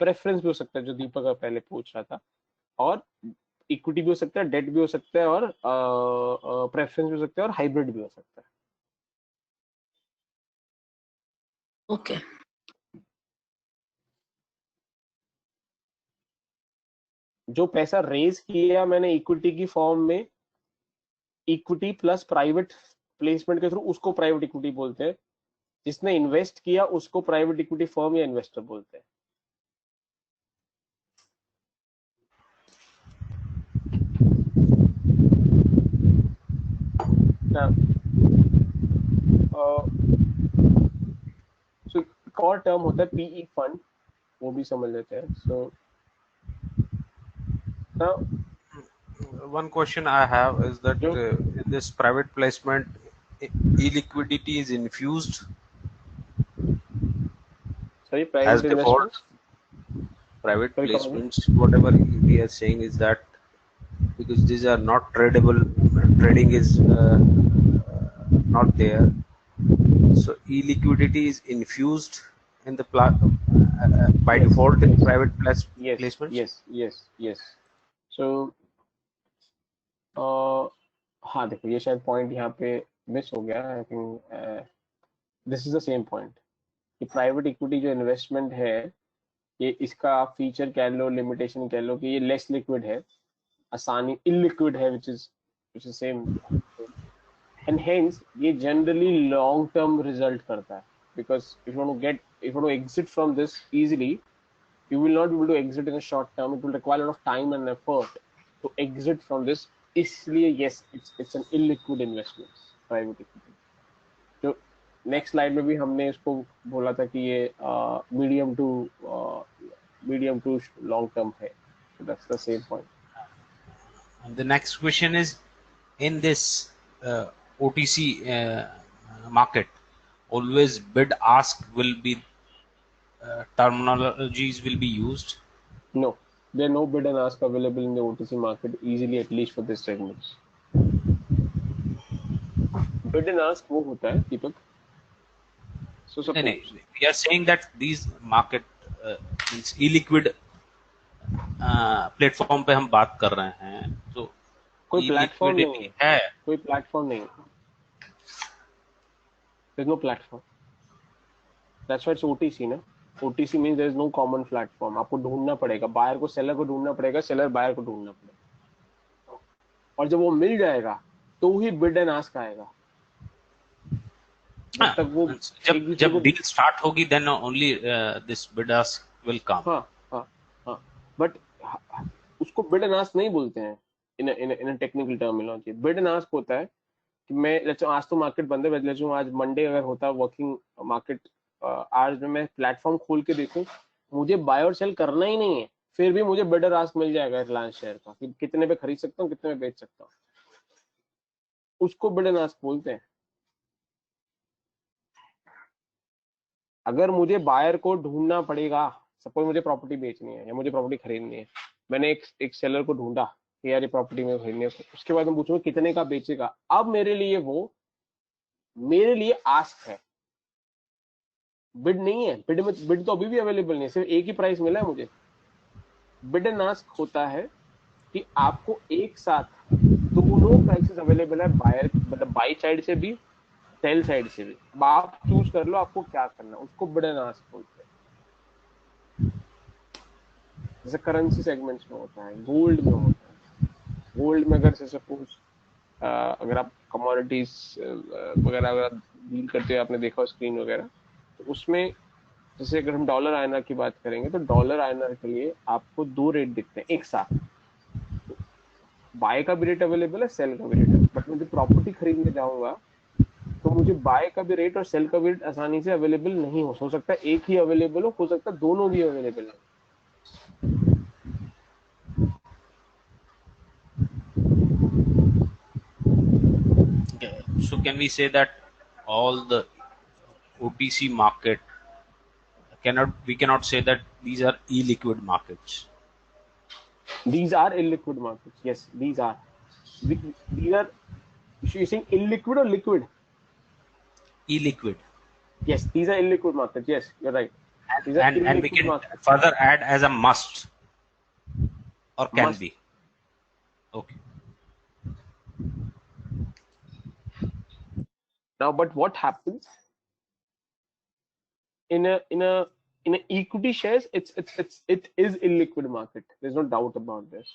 प्रेफरेंस भी हो सकता है जो दीपक का पहले पूछ रहा था, और इक्विटी भी हो सकता है, डेट भी हो सकता है, और प्रेफरेंस भी हो सकता है, और हाइब्रिड भी हो सकता है. Okay. जो पैसा रेज किया मैंने इक्विटी की फॉर्म में, इक्विटी प्लस प्राइवेट प्लेसमेंट के थ्रू, उसको प्राइवेट इक्विटी बोलते हैं. जिसने इन्वेस्ट किया उसको प्राइवेट इक्विटी फर्म या इन्वेस्टर बोलते हैं. सो एक और टर्म होता है पीई फंड, वो भी समझ लेते हैं. सो now One question I have is that in this private placement, illiquidity is infused sorry, as private default. Private Sorry, placements, whatever we are saying is that because these are not tradable, trading is not there. So illiquidity is infused in the by Yes, default in yes, private yes, placements? yes. So हाँ देखो, ये शायद पॉइंट यहाँ पे मिस हो गया। I think this is the same point कि प्राइवेट इक्विटी जो इन्वेस्टमेंट है, ये इसका फीचर कह लो, लिमिटेशन कह लो कि ये लेस लिक्विड है, आसानी इलिक्विड है, which is same, and hence ये जनरली लॉन्ग टर्म रिजल्ट करता है। Because if you want to exit from this easily, you will not be able to exit in a short term. It will require a lot of time and effort to exit from this. इसलिए yes, it's an illiquid investment, private equity. तो नेक्स्ट स्लाइड में भी हमने इसको बोला था कि ये मीडियम टू लॉन्ग टर्म है. So that's the same point. And the next question is, in this OTC market, always bid ask will be terminologies will be used? No, there are no bid and ask available in the OTC market easily, at least for this segments. Bid and ask वो होता है दीपक. So suppose we are saying that these market means illiquid platform पे हम बात कर रहे हैं, तो कोई प्लेटफॉर्म नहीं है, कोई प्लेटफॉर्म नहीं, there is no platform. That's why it's OTC ना. OTC means there is no common platform. आपको ढूंढना पड़ेगा, बायर को सेलर को ढूंढना पड़ेगा, सेलर बायर को ढूंढना पड़ेगा, और जब वो मिल जाएगा तो ही बिड एंड आस्क आएगा. जब तक वो जब डील स्टार्ट होगी then only this bid ask will come. हाँ, बट उसको बिड एंड आस्क नहीं बोलते हैं in technical terminology. Bid and ask होता है कि मैं लेट्स आज तो मार्केट बंद है, लेट्स आज मंडे अगर होता वर्किंग मार्केट आज में मैं प्लेटफॉर्म खोल के देखूं, मुझे बाय और सेल करना ही नहीं है, फिर भी मुझे बिड और आस्क मिल जाएगा रिलायंस शेयर का कि कितने पे खरीद सकता हूँ, कितने पे बेच सकता हूँ. उसको बिड एंड आस्क बोलते हैं. अगर मुझे बायर को ढूंढना पड़ेगा, सपोज मुझे प्रॉपर्टी बेचनी है या मुझे प्रॉपर्टी खरीदनी है, मैंने एक सेलर को ढूंढा कि यार ये प्रॉपर्टी में खरीदनी है, उसके बाद मैं पूछूंगा कितने का बेचेगा. अब मेरे लिए आस्क है, बिड नहीं है. बिड तो अभी भी अवेलेबल नहीं है, सिर्फ एक ही प्राइस मिला है मुझे. बिड एंड आस्क होता है कि आपको एक साथ दोनों प्राइसेस अवेलेबल है, बायर मतलब बाई साइड से भी, सेल साइड से भी. अब आप चूज कर लो आपको क्या करना, उसको बिड एंड आस्क बोलते हैं. जैसे करेंसी सेगमेंट्स में होता है, गोल्ड में होता है. गोल्ड में अगर सपोज अगर आप कमोडिटीज वगैरह अगर डील करते हो, आपने देखा स्क्रीन वगैरह, तो उसमें जैसे अगर हम डॉलर आईएनआर की बात करेंगे, तो डॉलर आईएनआर के लिए आपको दो रेट दिखते हैं एक साथ. बाय का भी रेट अवेलेबल है, सेल का भी रेट है. बट मुझे प्रॉपर्टी खरीदने जाऊंगा तो मुझे बाय का भी रेट और सेल का भी रेट आसानी से अवेलेबल नहीं हो सकता है एक ही अवेलेबल हो सकता है दोनों भी अवेलेबल है. So can we say that all the OTC market we cannot say that these are illiquid markets? These are illiquid markets. Yes, these are. These are. You're saying illiquid or liquid? Illiquid. Yes, these are illiquid markets. Yes, you're right. And we can further add as a must, or can must be. Okay. Now, but what happens in a equity shares? It is illiquid market. There's no doubt about this.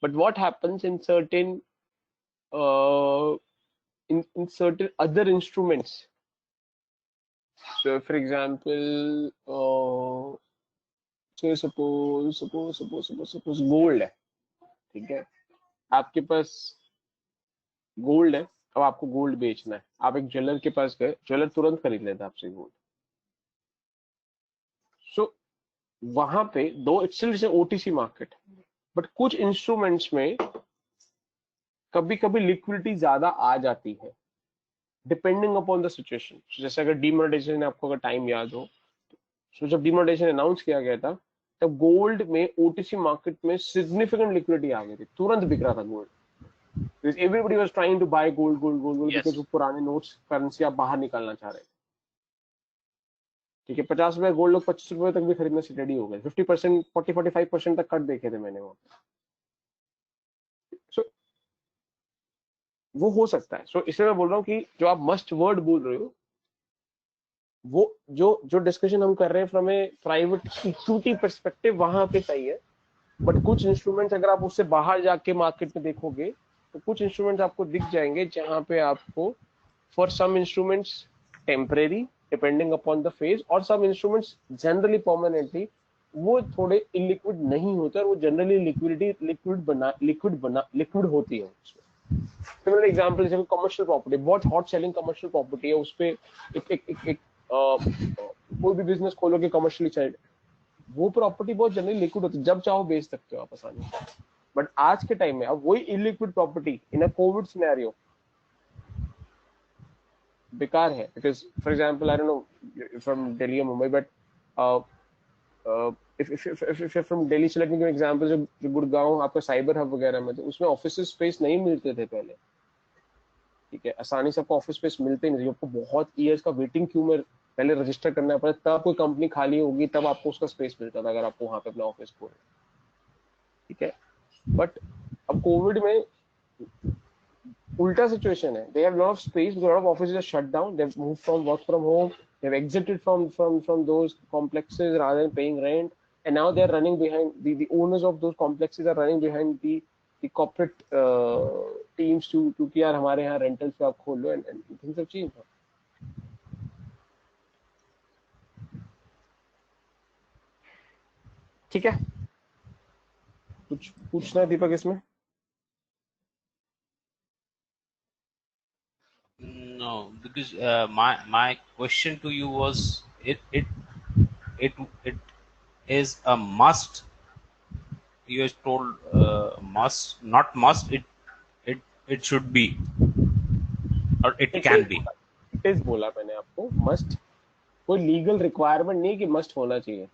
But what happens in certain in certain other instruments? So, for example, so suppose gold है, ठीक है, आपके पास गोल्ड है, अब आपको गोल्ड बेचना है, आप एक ज्वेलर के पास गए, ज्वेलर तुरंत खरीद लेता आपसे गोल्ड. सो वहां पे दो it's still OTC market, but कुछ इंस्ट्रूमेंट्स में कभी कभी लिक्विडिटी ज्यादा आ जाती है डिपेंडिंग अपॉन द सिचुएशन. जैसे अगर डिमोनेटाइजेशन, आपको अगर टाइम याद हो, तो जब डिमोनेटाइजेशन अनाउंस किया गया था तब गोल्ड में ओटीसी मार्केट में सिग्निफिकेंट लिक्विडिटी आ गई थी, तुरंत बिक रहा था gold. Everybody was trying to buy gold Yes. because वो पुराने नोट्स करेंसी आप बाहर निकालना चाह रहे थे, ठीक है, 50 रुपए गोल्ड लोग 25 रुपए तक भी खरीदना रेडी हो गए, 50%, 40-45% तक कट देखे थे मैंने वहां पे। सो वो हो सकता है। सो इसलिए मैं बोल रहा हूँ कि जो आप मस्ट वर्ड बोल रहे हो, वो जो जो डिस्कशन हम कर रहे हैं from A private equity perspective वहां पे सही है। बट कुछ इंस्ट्रूमेंट्स अगर आप उससे बाहर जाके मार्केट में देखोगे तो कुछ इंस्ट्रूमेंट्स आपको दिख जाएंगे जहां पे आपको for some instruments temporary depending upon the phase, और सम इंस्ट्रूमेंट्स जनरली परमानेंटली वो थोड़े इलिक्विड नहीं होते और वो जनरली लिक्विड होती है उसमें। सिमिलर एग्जांपल जैसे कमर्शियल प्रॉपर्टी, बहुत हॉट सेलिंग कमर्शियल प्रॉपर्टी है, उस पे एक कोई भी बिजनेस खोलोगे कमर्शियली साइड, वो प्रॉपर्टी बहुत जनरली लिक्विड होती है, जब चाहो बेच सकते हो आप आसानी से। बट आज के टाइम में अब वही illiquid property in a covid scenario बेकार है, because for example I don't know from Delhi और Mumbai, but if from Delhi, so let me give an example, जो गुड़गांव आपका साइबर हब वगैरह में, तो उसमें ऑफिस स्पेस नहीं मिलते थे पहले, ठीक है, आसानी से आपको ऑफिस स्पेस मिलते नहीं थे, आपको बहुत ईयर्स का वेटिंग क्यू में पहले रजिस्टर करना पड़ता, तब कोई कंपनी खाली होगी तब आपको उसका स्पेस मिलता था अगर आपको वहां पे अपना ऑफिस खोलना, ठीक है। बट अब कोविड में उल्टा सिचुएशन है, they have lot of space, lot of offices are shut down, they have moved from work from home, they have exited from those complexes rather than paying rent, and now they are running behind the owners of those complexes are running behind the corporate teams to कि यार हमारे यहाँ rentals पे आप खोल लो, and things have changed. ठीक है, कुछ पूछना है दीपक इसमें? No, because my question to you was it is a must. You have told must, not must. It should be, or it can be. It is बोला मैंने आपको, must कोई लीगल रिक्वायरमेंट नहीं कि मस्ट होना चाहिए।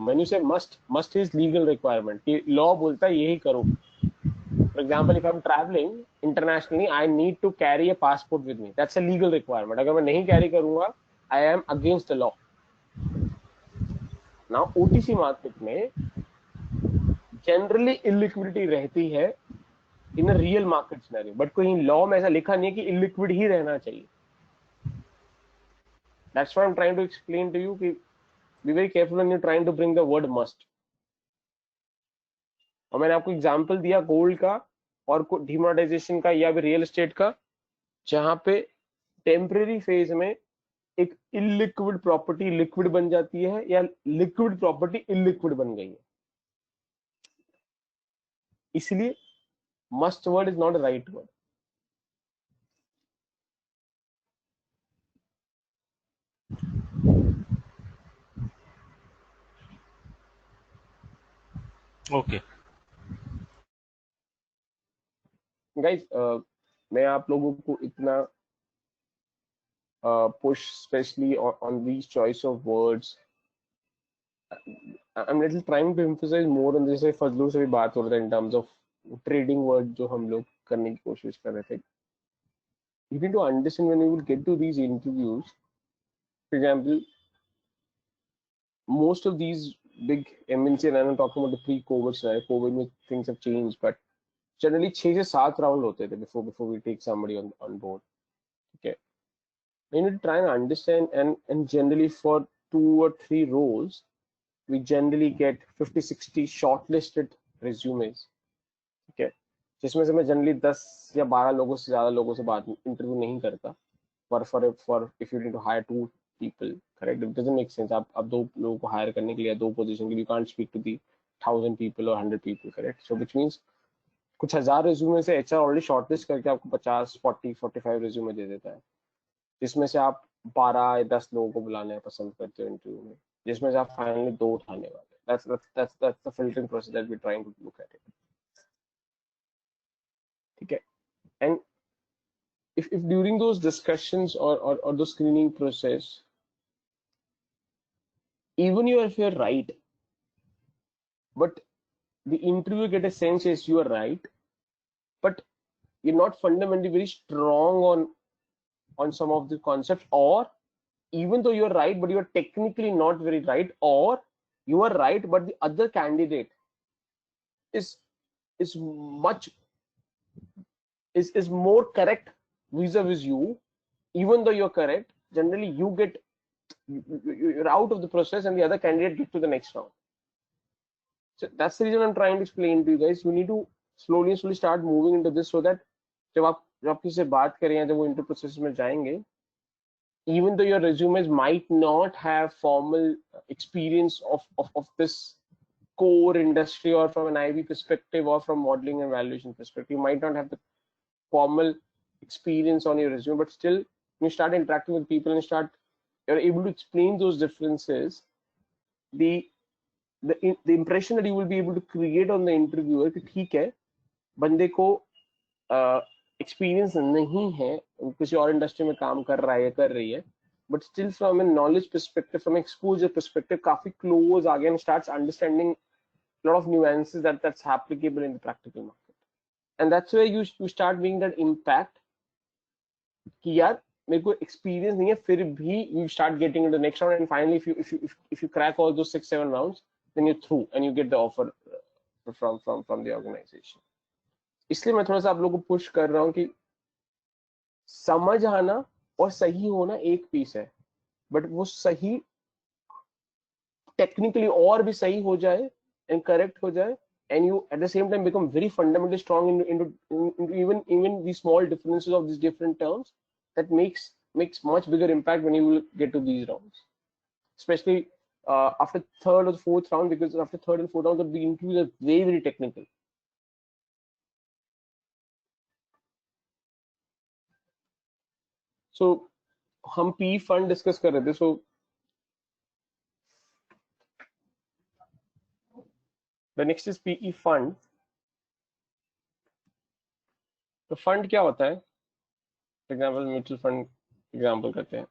When you say must is legal requirement कि लॉ बोलता है यही करो। For example, if I'm traveling internationally, I need to carry a passport with me. That's a legal requirement. अगर मैं नहीं कैरी करूंगा, I am against the law. Now, OTC market में generally illiquidity रहती है in a real market scenario, but कोई law में ऐसा लिखा नहीं है कि illiquid ही रहना चाहिए। That's why I'm trying to explain to you कि be very careful when you're trying to bring the word must. और मैंने आपको एग्जांपल दिया गोल्ड का और डिमोनेटाइजेशन का या भी रियल एस्टेट का, जहां पे टेम्परेरी फेज में एक इलिक्विड प्रॉपर्टी लिक्विड बन जाती है या लिक्विड प्रॉपर्टी इलिक्विड बन गई है। इसलिए must word is not right word. Okay. Guys, मैं आप लोगों को इतना push especially on these choice of words, I'm little trying to emphasize more on जैसे फजलू से भी बात हो रहा था in terms of trading word जो हम लोग करने की कोशिश कर रहे थे। You need to understand when you will get to these interviews, for example, most of these big MNC, and I'm talking about the pre-COVID scenario, COVID में things have changed, but generally 6 से 7 राउंड होते थे before we take somebody on board. Okay, you need to try and understand, and generally for 2 or 3 roles we generally get 50-60 shortlisted resumes. Okay, जिसमें से मैं जनरली 10 या 12 लोगों से ज्यादा लोगों से बात इंटरव्यू नहीं करता for if you need to hire 2 people, correct? It doesn't make sense. आप 2 लोगों को हायर करने के लिए 2 पोजीशन के लिए you can't speak to the 1000 people or 100 people, correct? So which means कुछ हजार रिज्यूमे से एचआर ऑलरेडी शॉर्टलिस्ट करके आपको 50, 40, 45 रिज्यूमे दे देता है, जिसमें से आप 12 या 10 लोगों को बुलाने पसंद करते हो इंटरव्यू में, जिसमें से आप फाइनली 2 उठाने वाले। that's the filtering process that we're trying to look at it. ठीक है, and if during those discussions or the screening process, even if you're right, but the interviewer get a sense yes you are right, but you're not fundamentally very strong on some of the concepts, or even though you are right, but you are technically not very right, or you are right, but the other candidate is much is more correct vis-a-vis you, even though you're correct. Generally, you're out of the process, and the other candidate get to the next round. So that's the reason I'm trying to explain to you guys. You need to slowly start moving into this, so that जब आप किसी से बात करें, जब वो इंटर प्रोसेस में जाएंगे, even though your resumes might not have formal experience of this core industry, or from an IB perspective, or from modeling and valuation perspective, you might not have the formal experience on your resume, but still when you start interacting with people and you're able to explain those differences, the impression that you will be able to create on the interviewer कि ठीक है, बंदे को एक्सपीरियंस नहीं है, किसी और इंडस्ट्री में काम कर रहा है या कर रही है, but still from A knowledge perspective, from exposure perspective काफी क्लोज आ गया and starts understanding lot of nuances that's applicable in the practical market. And that's where you start being that impact कि यार मेरे को experience नहीं है, फिर भी you start getting into the next round, and finally if you crack all those 6-7 rounds, then you're through and you get the offer from the organization. इसलिए मैं थोड़ा सा आप लोगों को पुश कर रहा हूँ कि समझ आना और सही होना एक पीस है, बट वो सही टेक्निकली और भी सही हो जाए and correct हो जाए, and you at the same time become very fundamentally strong into even these small differences of these different terms, that makes much bigger impact when you will get to these rounds, especially after third or fourth round, because after third and fourth round the interviews are very, very technical. So हम PE fund discuss कर रहे थे. So the next is PE fund. तो फंड क्या होता है? For example mutual fund example करते हैं.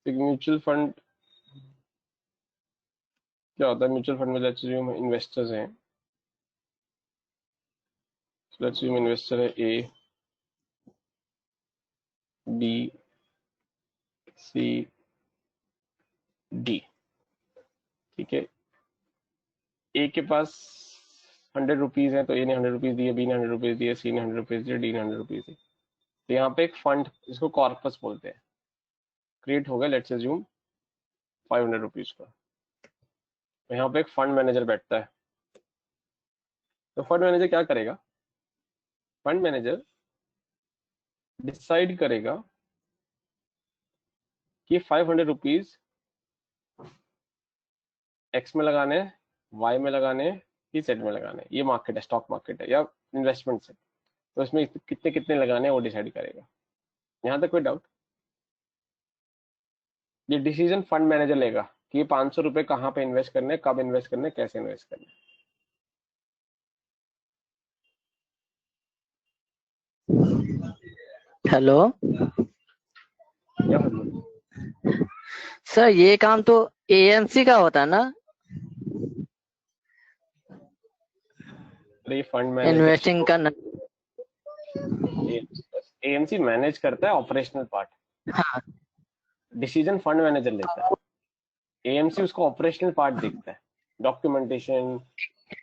एक म्यूचुअल फंड क्या होता है? म्यूचुअल फंड में लेट्स अज्यूम इन्वेस्टर्स हैं. लेट्स अज्यूम इन्वेस्टर है A, B, C, D. ठीक है. A के पास 100 रुपीज है, तो A ने 100 रुपीज दिए, B ने 100 रुपीज दिए, C ने 100 रुपीज दिए, D ने 100 रुपीज दिए. तो यहाँ पे एक फंड, जिसको कॉर्पस बोलते हैं, क्रिएट हो गया. लेट्स अज्यूम 500 रुपीज का. तो यहाँ पे एक फंड मैनेजर बैठता है. तो फंड मैनेजर क्या करेगा? फंड मैनेजर डिसाइड करेगा कि 500 रुपीज एक्स में लगाने, वाई में लगाने, कि सेट में लगाने. ये मार्केट है, स्टॉक मार्केट है या इन्वेस्टमेंट है, तो इसमें कितने कितने लगाने वो डिसाइड करेगा. यहाँ तक कोई डाउट? ये डिसीजन फंड मैनेजर लेगा कि ये 500 रुपए कहाँ पे इन्वेस्ट करने, कब इन्वेस्ट करने, कैसे इन्वेस्ट करने. हेलो क्या मतलब? सर, ये काम तो AMC का होता है ना, ये फंड मैनेजर इन्वेस्टिंग करना. AMC मैनेज करता है ऑपरेशनल पार्ट. हाँ, डिसीजन फंड मैनेजर लेता है. AMC उसको ऑपरेशनल पार्ट देखता है, डॉक्यूमेंटेशन.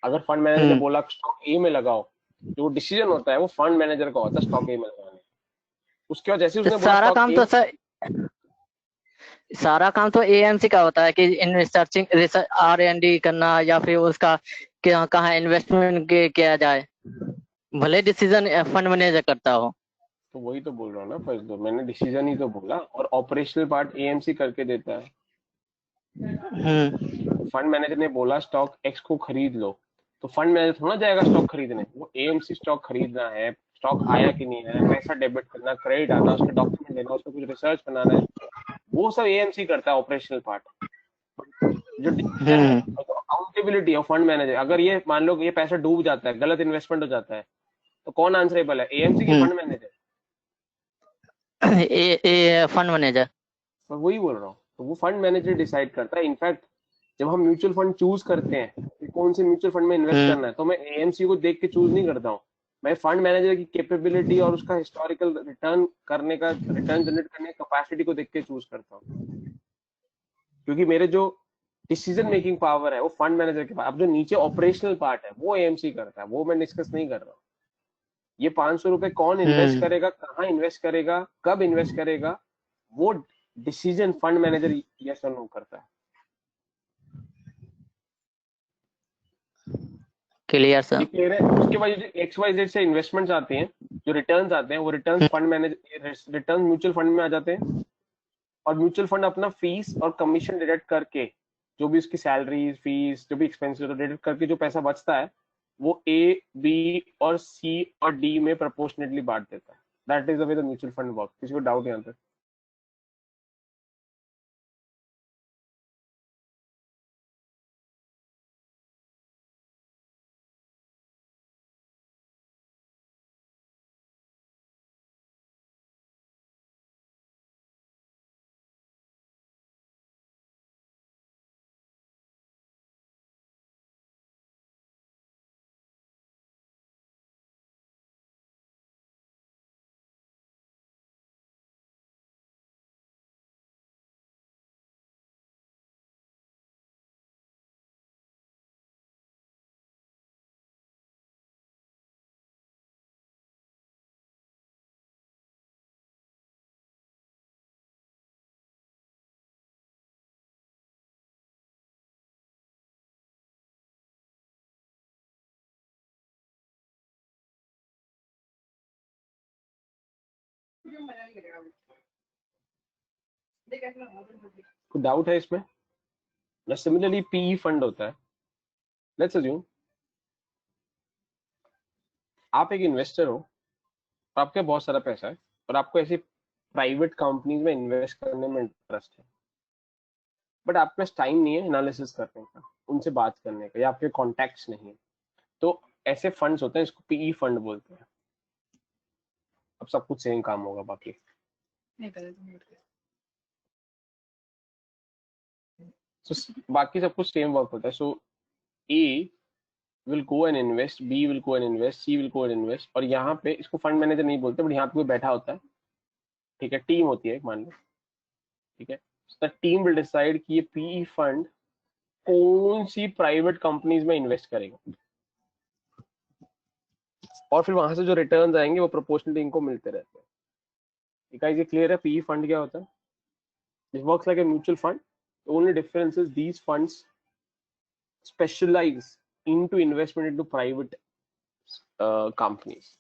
अगर फंड मैनेजर ने बोला स्टॉक A में लगाओ, जो डिसीजन होता है वो फंड मैनेजर का होता है स्टॉक A में लगाने. उसके बाद जैसे उसने बोला सारा काम तो सर, सारा काम तो AMC का होता है कि रिसर्चिंग, R&D करना, या फिर उसका कहाँ इन्वेस्टमेंट किया जाए, भले डिसीजन फंड मैनेजर करता हो. तो वही तो बोल रहा हूँ ना, फर्स्ट दो मैंने डिसीजन ही तो बोला, और ऑपरेशनल पार्ट AMC करके देता है. फंड मैनेजर ने बोला स्टॉक X को खरीद लो, तो फंड मैनेजर थोड़ा जाएगा स्टॉक खरीदने. वो AMC स्टॉक खरीदना है, स्टॉक आया कि नहीं है, पैसा डेबिट करना, क्रेडिट आना, उसका डॉक्यूमेंट देना, उसका कुछ रिसर्च बनाना है, वो सब AMC करता है ऑपरेशनल पार्ट. जो अकाउंटेबिलिटी ऑफ फंड मैनेजर, अगर ये मान लो ये पैसा डूब जाता है, गलत इन्वेस्टमेंट हो जाता है, तो कौन आंसरेबल है? AMC की फंड मैनेजर? Fund manager. वही बोल रहा हूँ. तो वो फंड मैनेजर डिसाइड करता है. इनफैक्ट जब हम म्यूचुअल फंड चूज करते हैं कि कौन से म्यूचुअल फंड में इन्वेस्ट करना है, तो मैं AMC को देख के चूज नहीं करता हूँ. मैं फंड मैनेजर की कैपेबिलिटी और उसका हिस्टोरिकल रिटर्न जनरेट करने की कैपेसिटी को देख के चूज करता हूँ. क्योंकि मेरे जो डिसीजन मेकिंग पावर है वो फंड मैनेजर के पास। अब जो नीचे ऑपरेशनल पार्ट है वो एएमसी करता है, वो मैं डिस्कस नहीं कर रहा हूँ। ये 500 रुपए कौन इन्वेस्ट करेगा, कहाँ इन्वेस्ट करेगा, कब इन्वेस्ट करेगा, वो डिसीजन फंड मैनेजर यस और नो करता है। Clear sir. ये क्लियर है। उसके बाद जो XYZ से इन्वेस्टमेंट्स आते हैं, जो रिटर्न्स आते हैं, वो returns fund manager, return mutual fund में आ जाते हैं, और म्यूचुअल फंड अपना फीस और कमीशन डिडक्ट करके, जो भी उसकी सैलरी फीस जो भी एक्सपेंसेस डिडक्ट करके जो पैसा बचता है वो A, B और C और D में प्रोपोर्शनेटली बांट देता है। That is the way the mutual fund work. किसी को डाउट यहाँ पे? कोई डाउट है इसमें? सिमिलरली PE फंड होता है। लेट्स अज्यूम आप एक इन्वेस्टर हो और आपके बहुत सारा पैसा है और आपको ऐसी प्राइवेट कंपनीज में इन्वेस्ट करने में इंटरेस्ट है, बट आपके पास टाइम नहीं है एनालिसिस करने का, उनसे बात करने का, या आपके कॉन्टैक्ट्स नहीं है। तो ऐसे फंड्स होते हैं, इसको PE फंड बोलते हैं। अब सब कुछ सेम काम होगा बाकी। बाकी सब कुछ सेम वर्क होता है। सो A will go and invest, B will go and invest, C will go and invest, और यहाँ पे इसको फंड मैनेजर नहीं बोलते, बट यहाँ पे कोई बैठा होता है, ठीक है, टीम होती है मान लो, ठीक है। द टीम विल डिसाइड कि ये PE फंड कौन सी प्राइवेट कंपनीज में इन्वेस्ट करेगा, और फिर वहां से जो रिटर्न्स आएंगे वो प्रोपोर्शनली इनको मिलते रहते हैं। ठीक है, ये क्लियर है? PE फंड क्या होता है? It works like a mutual fund. The only difference is these funds specialize into investment into private companies.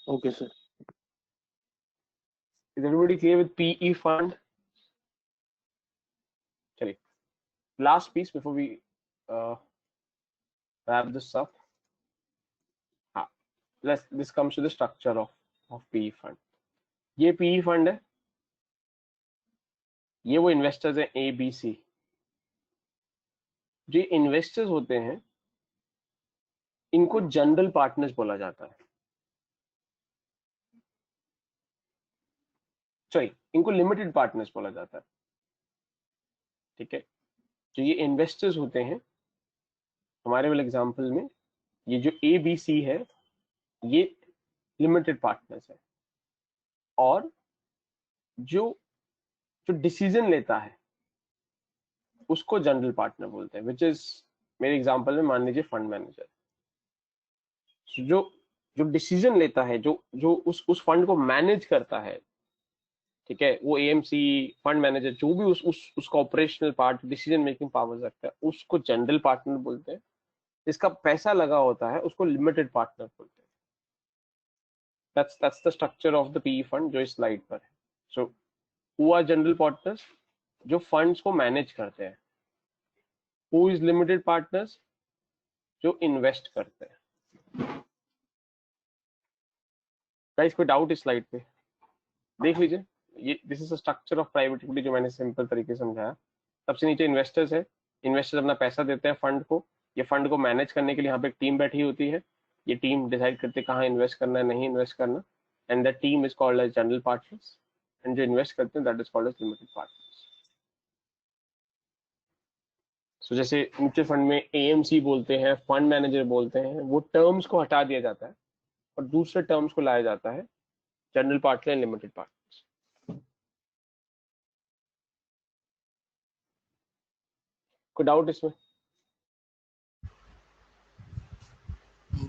Okay, sir. Is everybody clear with PE fund? Okay. Last piece before we wrap this up. This comes to the structure of PE fund. ये PE fund है, ये वो इन्वेस्टर्स हैं ABC। जो इन्वेस्टर्स होते हैं इनको जनरल पार्टनर्स बोला जाता है। सॉरी, इनको लिमिटेड पार्टनर्स बोला जाता है। ठीक है, जो ये इन्वेस्टर्स होते हैं हमारे वाले एग्जांपल में, ये जो ABC है ये लिमिटेड पार्टनर्स है, और जो जो डिसीजन लेता है उसको जनरल पार्टनर बोलते हैं, विच इज मेरे एग्जांपल में मान लीजिए फंड मैनेजर। जो जो डिसीजन लेता है, जो जो उस फंड को मैनेज करता है, ठीक है, वो AMC फंड मैनेजर जो भी उसका operational part decision making power रखता है उसको जनरल पार्टनर बोलते हैं। जिसका पैसा लगा होता है उसको लिमिटेड पार्टनर बोलते हैं। that's the structure of the PE fund जो इस स्लाइड पर है। so who are general partners? जो फंड्स को मैनेज करते हैं। who is limited partners? जो इन्वेस्ट करते हैं। गाइस कोई डाउट इस स्लाइड पे? देख लीजिए, ये this is the structure of private equity जो मैंने सिंपल तरीके से समझाया। सबसे नीचे इन्वेस्टर्स है, इन्वेस्टर्स अपना पैसा देते हैं फंड को, ये फंड को मैनेज करने के लिए यहाँ पे एक टीम बैठी होती है, ये टीम डिसाइड करते हैं कहाँ इन्वेस्ट करना है, नहीं इन्वेस्ट करना, and the team is called as general partners, and जो इन्वेस्ट करते हैं that is called as limited partners. So जैसे म्यूचुअल फंड में AMC बोलते हैं, फंड मैनेजर बोलते हैं, वो टर्म्स को हटा दिया जाता है और दूसरे टर्म्स को लाया जाता है general partner and limited partner. कोई डाउट इसमें?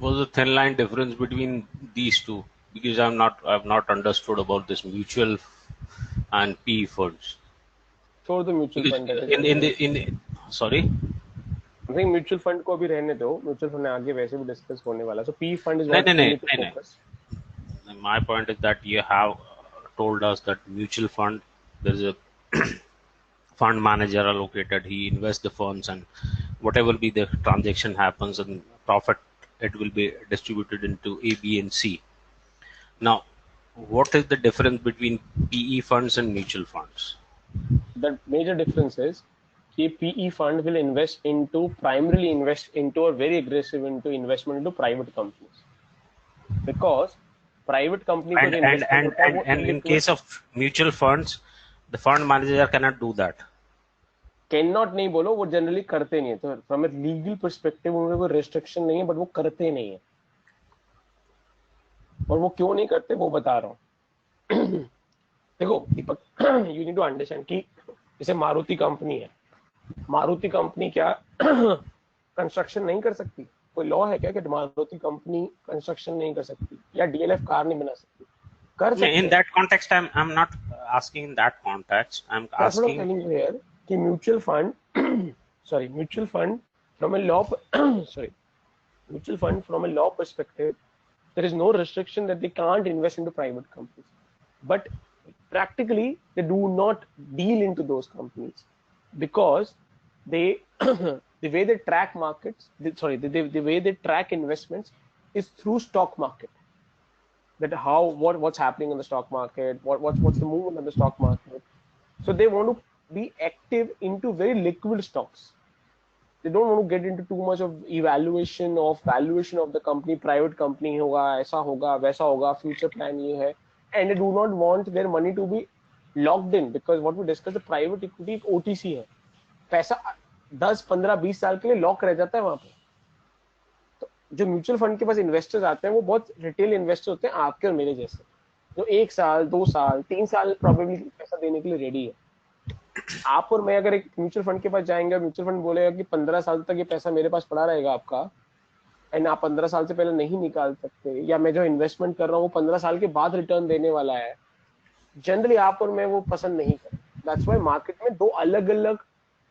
Was a thin line difference between these two? Because I've not understood about this mutual and PE funds. छोड़ दो mutual Because fund that sorry. I think mutual fund को अभी रहने दो, म्यूचुअल फंड आगे वैसे भी डिस्कस होने वाला है. So P fund is No, what no, we no, need to no, focus. no. My point is that you have told us that mutual fund, there is a fund manager allocated, he invests the funds, and whatever be the transaction happens and profit, it will be distributed into A, B, and C. Now, what is the difference between PE funds and mutual funds? The major difference is कि PE fund will primarily invest into or very aggressive into investment into private companies, because private company को जो investment होता है वो And in illiquid. case of mutual funds, the fund manager cannot do that. Cannot नहीं बोलो, वो जनरली करते नहीं है. तो फ्रॉम ए लीगल पर्सपेक्टिव उनमें कोई रेस्ट्रिक्शन नहीं है, बट वो करते नहीं है. और वो क्यों नहीं करते वो बता रहा हूँ. देखो दीपक, यू नीड टू अंडरस्टैंड कि जैसे मारुति कंपनी है, मारुति कंपनी क्या कंस्ट्रक्शन नहीं कर सकती? कोई लॉ है क्या कि मारुति कंपनी कंस्ट्रक्शन नहीं कर सकती या डीएलएफ कार नहीं बना सकती? कर सकते In that context, I'm not asking in that context. I'm That's what I'm asking. telling you here कि mutual fund mutual fund from a law mutual fund from a law perspective there is no restriction that they can't invest into private companies, but practically they do not deal into those companies because they the way they track markets, the way they track investments is through stock market. That what's happening in the stock market, what's the movement of the stock market. So they want to be active into very liquid stocks. They don't want to get into too much of valuation of the company. Private company होगा, ऐसा होगा, वैसा होगा, future plan ये है, and they do not want their money to be locked in, because what we discussed, the private equity एक OTC है, पैसा 10, 15, 20 साल के लिए लॉक रह जाता है वहां पे. तो जो म्यूचुअल फंड के पास इन्वेस्टर्स आते हैं वो बहुत रिटेल इन्वेस्टर होते हैं, आपके और मेरे जैसे, जो 1 साल 2 साल 3 साल प्रोबेबली पैसा देने के लिए रेडी है. आप और मैं अगर एक म्यूचुअल फंड के पास जाएंगे, म्यूचुअल फंड बोलेगा कि 15 साल तक ये पैसा मेरे पास पड़ा रहेगा आपका, एंड आप 15 साल से पहले नहीं निकाल सकते, या मैं जो इन्वेस्टमेंट कर रहा हूँ वो 15 साल के बाद रिटर्न देने वाला है, जनरली आप और मैं वो पसंद नहीं करते. दैट्स व्हाई मार्केट में दो अलग अलग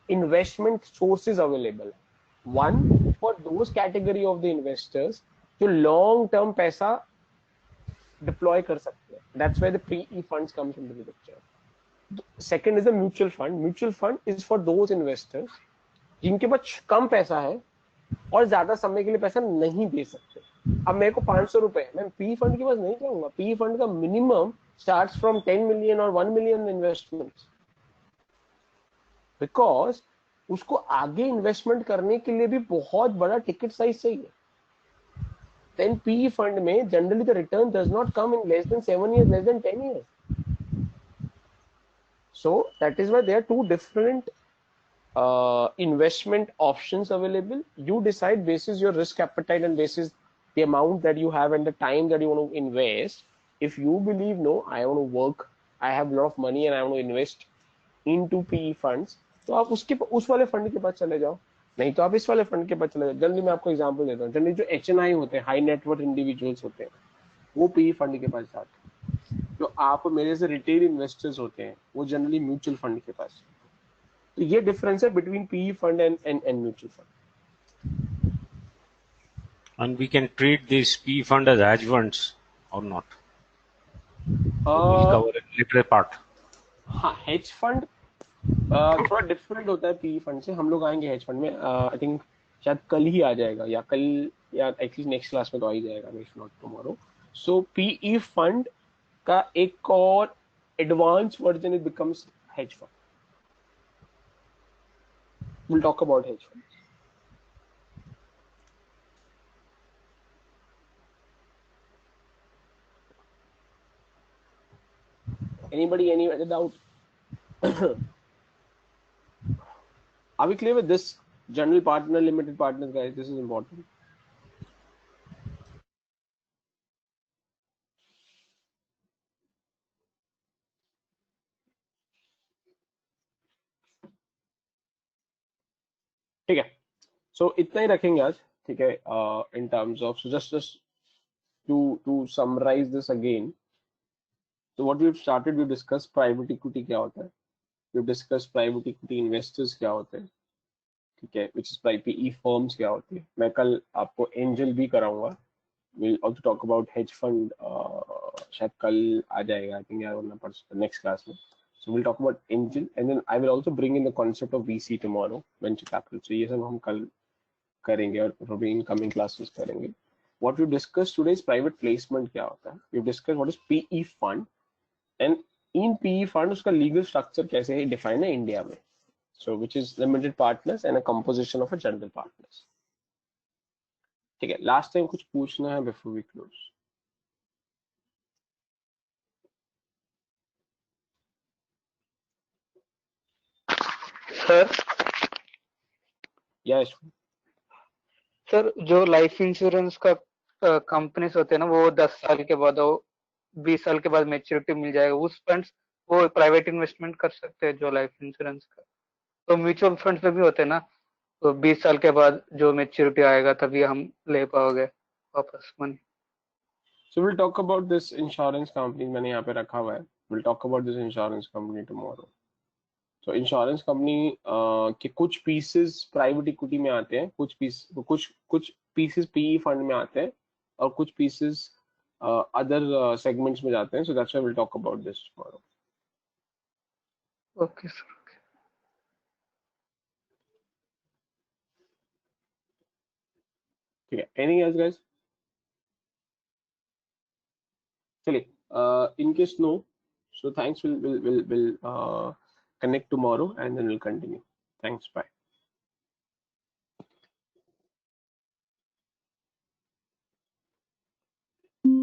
इन्वेस्टमेंट सोर्सेज अवेलेबल है. One for those category of the investors जो लॉन्ग टर्म पैसा डिप्लॉय कर सकते हैं. That's why the PE funds comes into the picture. Second is the mutual fund. Mutual fund is for those investors जिनके पास कम पैसा है और ज्यादा समय के लिए पैसा नहीं दे सकते. अब मेरे को 500 रुपए, मैं पी फंड के पास नहीं जाऊंगा. पी फंड का मिनिमम स्टार्ट्स फ्रॉम 10 मिलियन और 1 मिलियन इन्वेस्टमेंट्स, बिकॉज उसको आगे इन्वेस्टमेंट करने के लिए भी बहुत बड़ा टिकट साइज चाहिए. देन पी फंड में generally the return does not come in less than 7 years, less than 10 years. So that is why there are two different investment options available. You decide basis your risk appetite and basis the amount that you have and the time that you want to invest. If you believe, no, I want to work, I have a lot of money and I want to invest into PE funds, तो आप उस वाले फंड के पास चले जाओ. नहीं तो आप इस वाले फंड के पास चले जाओ. जनरली मैं आपको एग्जांपल देता हूँ. जनरली जो HNI होते हैं, हाई नेटवर्थ इंडिविजुअल्स होते हैं, वो PE फंड के पास जाते हैं. जो आप मेरे से रिटेल इन्वेस्टर्स होते हैं वो जनरली म्यूचुअल फंड के पास. तो ये डिफरेंस है between PE fund and mutual fund. And we can treat this PE fund as hedge funds or not? We'll cover a little part. हाँ, हेज फंड थोड़ा डिफरेंट होता है पीई फंड से. हम लोग आएंगे हेज फंड में, आई थिंक शायद कल ही आ जाएगा, या कल या एटलीस्ट नेक्स्ट क्लास में तो आ ही जाएगा, if not tomorrow. So PE fund का एक और advance version, it becomes hedge fund. We'll talk about hedge funds. Anybody, any other doubt? Are we clear with this? General partner, limited partners, guys, this is important. ठीक है, सो इतना ही रखेंगे आज, ठीक है, in terms of, so just to summarise this again. So what we've started, we discussed private equity क्या होता है, we've discussed private equity investors क्या होते हैं, ठीक है, which is PE firms क्या होती है. मैं कल आपको एंजल भी कराऊंगा. We'll also talk about hedge fund. शायद कल आ जाएगा, I think, या वरना परसों next class में. So we'll talk about angel, and then I will also bring in the concept of VC tomorrow, venture capital. So ये सब हम कल करेंगे और probably in coming classes करेंगे. What we discussed today is private placement क्या होता है. We've discussed what is PE fund, and in PE fund उसका legal structure कैसे है define है इंडिया में. So which is limited partners and a composition of a general partners. ठीक है, लास्ट टाइम कुछ पूछना है before we close? Sir yes sir, जो लाइफ इंश्योरेंस का कंपनीज होते हैं ना, वो 10 साल के बाद, 20 साल के बाद मेच्योरिटी मिल जाएगा, उस फंड्स वो प्राइवेट इन्वेस्टमेंट कर सकते हैं जो लाइफ इंश्योरेंस का. तो म्यूचुअल फंड्स में भी होते हैं ना, तो 20 साल के बाद जो मेच्योरिटी आएगा तभी हम ले पाओगे वापस money. So we'll talk about this insurance company, मैंने यहाँ पे रखा हुआ है. We'll talk about this insurance company tomorrow. So insurance company के कुछ pieces private equity में आते हैं, कुछ pieces PE fund में आते हैं, और कुछ pieces other segments में जाते हैं. So that's why we'll talk about this tomorrow. Okay sir. ठीक है, anything else guys? चलिए, in case no, so thanks, we'll connect tomorrow and then we'll continue. Thanks, bye.